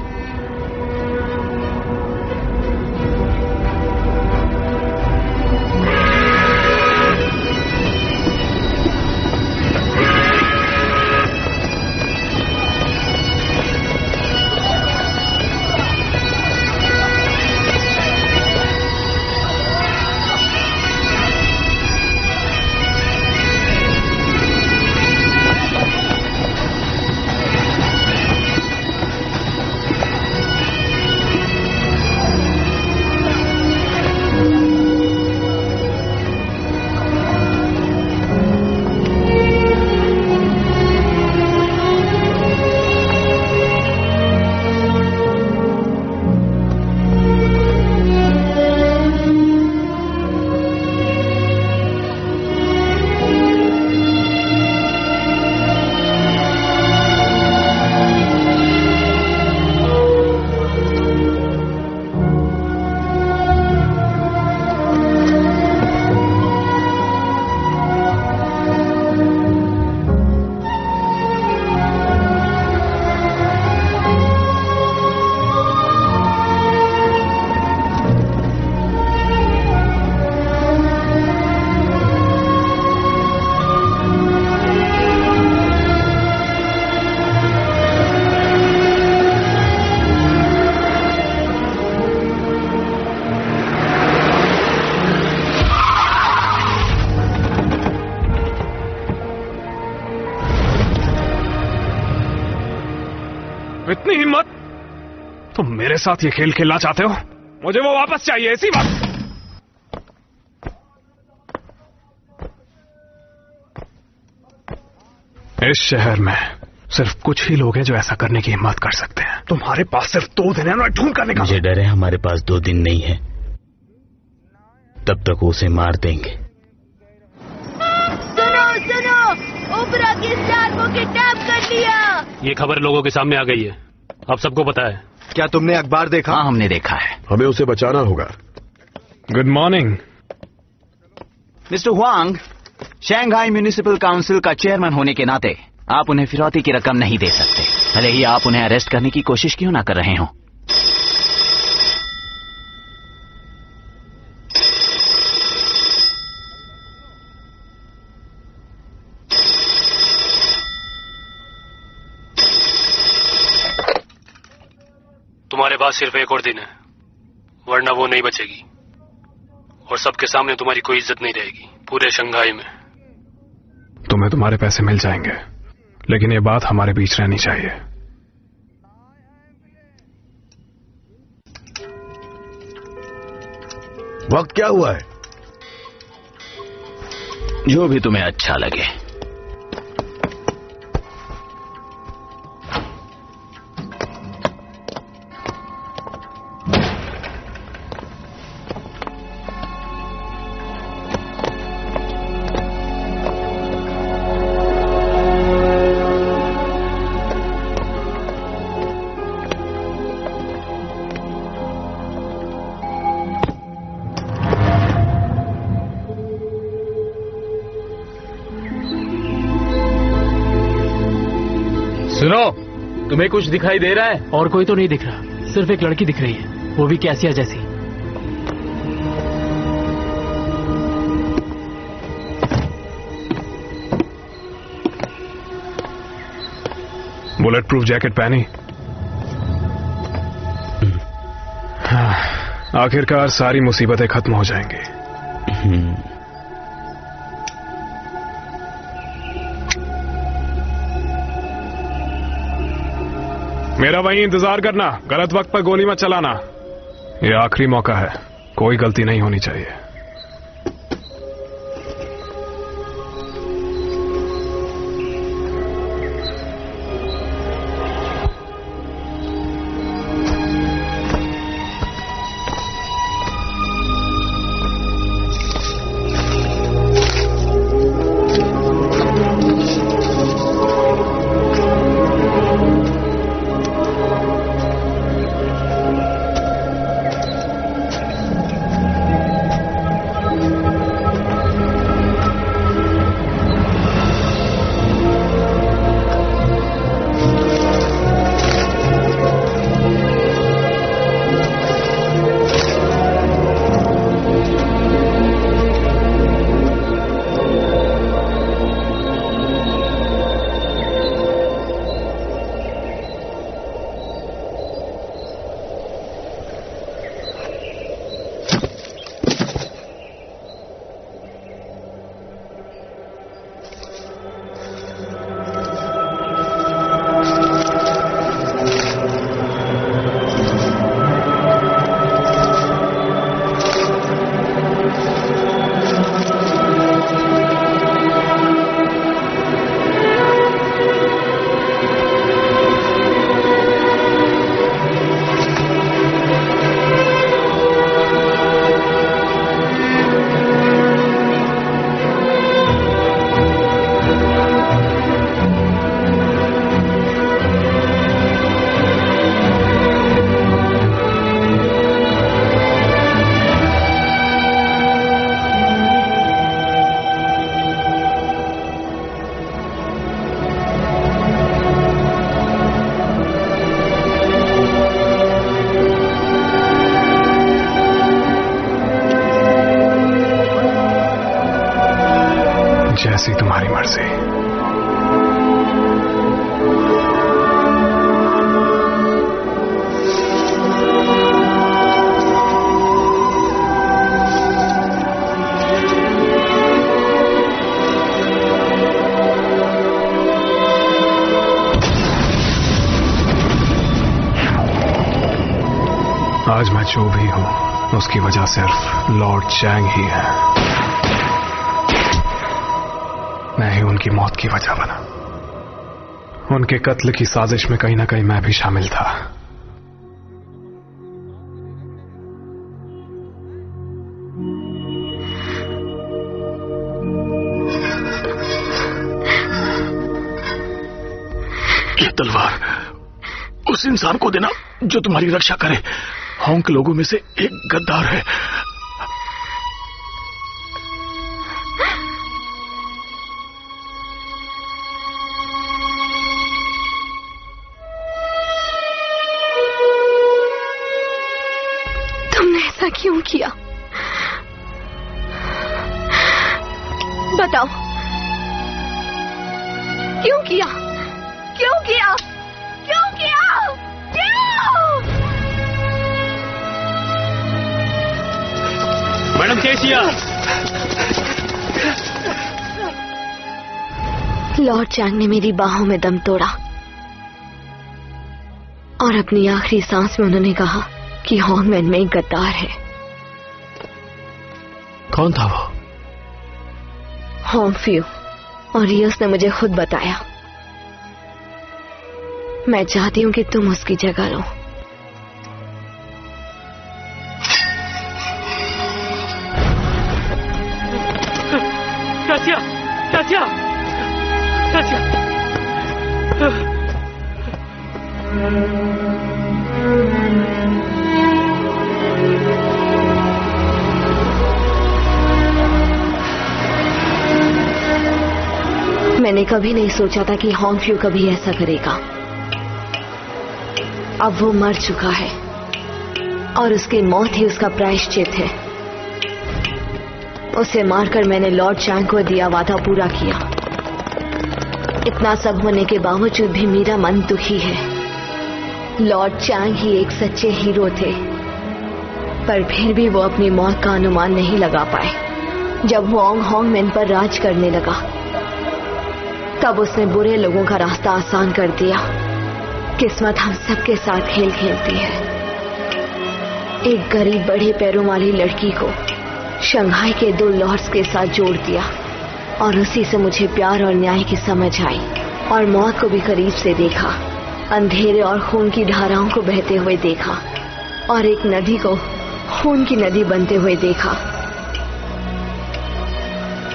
इतनी हिम्मत? तुम मेरे साथ ये खेल खेलना चाहते हो? मुझे वो वापस चाहिए, इसी वक्त। इस शहर में सिर्फ कुछ ही लोग हैं जो ऐसा करने की हिम्मत कर सकते हैं। तुम्हारे पास सिर्फ 2 दिन है ना ढूंढ करने का। मुझे डर है हमारे पास 2 दिन नहीं है, तब तक उसे मार देंगे। सुनो सुनो, ओपरा के स्टार को किडनैप कर लिया। ये खबर लोगों के सामने आ गई है, अब सबको पता है। क्या तुमने अखबार देखा? हाँ, हमने देखा है। हमें उसे बचाना होगा। Good morning mister Huang. Shanghai municipal council का चेयरमैन होने के नाते आप उन्हें फिरौती की रकम नहीं दे सकते, भले ही आप उन्हें अरेस्ट करने की कोशिश क्यों ना कर रहे हो। तुम्हारे पास सिर्फ 1 और दिन है, वरना वो नहीं बचेगी और सबके सामने तुम्हारी कोई इज्जत नहीं रहेगी पूरे शंघाई में। तुम्हें तुम्हारे पैसे मिल जाएंगे, लेकिन ये बात हमारे बीच रहनी चाहिए। वक्त क्या हुआ है? जो भी तुम्हें अच्छा लगे। सुनो, तुम्हें कुछ दिखाई दे रहा है? और कोई तो नहीं दिख रहा, सिर्फ एक लड़की दिख रही है, वो भी कैसिया जैसी। बुलेट प्रूफ जैकेट पहनी? आखिरकार सारी मुसीबतें खत्म हो जाएंगी। मेरा वहीं इंतजार करना, गलत वक्त पर गोली मत चलाना। ये आखिरी मौका है, कोई गलती नहीं होनी चाहिए। जैसी तुम्हारी मर्जी। आज मैं जो भी हूं उसकी वजह सिर्फ लॉर्ड चैंग ही है। मैं ही उनकी मौत की वजह बना। उनके कत्ल की साजिश में कहीं ना कहीं मैं भी शामिल था। ये तलवार उस इंसान को देना जो तुम्हारी रक्षा करे। होंग के लोगों में से एक गद्दार है। तुमने ऐसा क्यों किया? बताओ, क्यों किया? क्यों किया? क्यों किया? क्यों? Madam cassia? लॉर्ड चैंग ने मेरी बाहों में दम तोड़ा और अपनी आखिरी सांस में उन्होंने कहा कि होंगमैन में एक गद्दार है। कौन था वो? होंग फ्यू, और ये उसने मुझे खुद बताया। मैं चाहती हूं कि तुम उसकी जगह लो। चाचा, चाचा, चाचा। मैंने कभी नहीं सोचा था कि होंग फ्यू कभी ऐसा करेगा। अब वो मर चुका है और उसकी मौत ही उसका प्रायश्चित है। उसे मारकर मैंने लॉर्ड चैंग को दिया वादा पूरा किया। इतना सब होने के बावजूद भी मेरा मन दुखी है। लॉर्ड चैंग ही एक सच्चे हीरो थे, पर फिर भी वो अपनी मौत का अनुमान नहीं लगा पाए। जब वोंग होंगमैन पर राज करने लगा तब उसने बुरे लोगों का रास्ता आसान कर दिया। किस्मत हम सबके साथ खेल खेलती है। एक गरीब बड़े पैरों वाली लड़की को शंघाई के 2 लॉर्ड्स के साथ जोड़ दिया और उसी से मुझे प्यार और न्याय की समझ आई और मौत को भी करीब से देखा। अंधेरे और खून की धाराओं को बहते हुए देखा और एक नदी को खून की नदी बनते हुए देखा।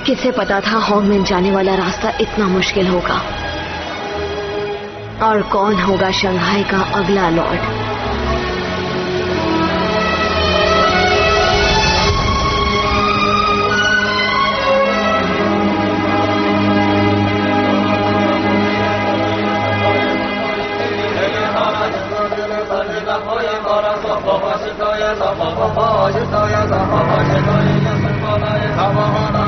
किसे पता था होंगमैन जाने वाला रास्ता इतना मुश्किल होगा। और कौन होगा शंघाई का अगला लॉर्ड? Come on,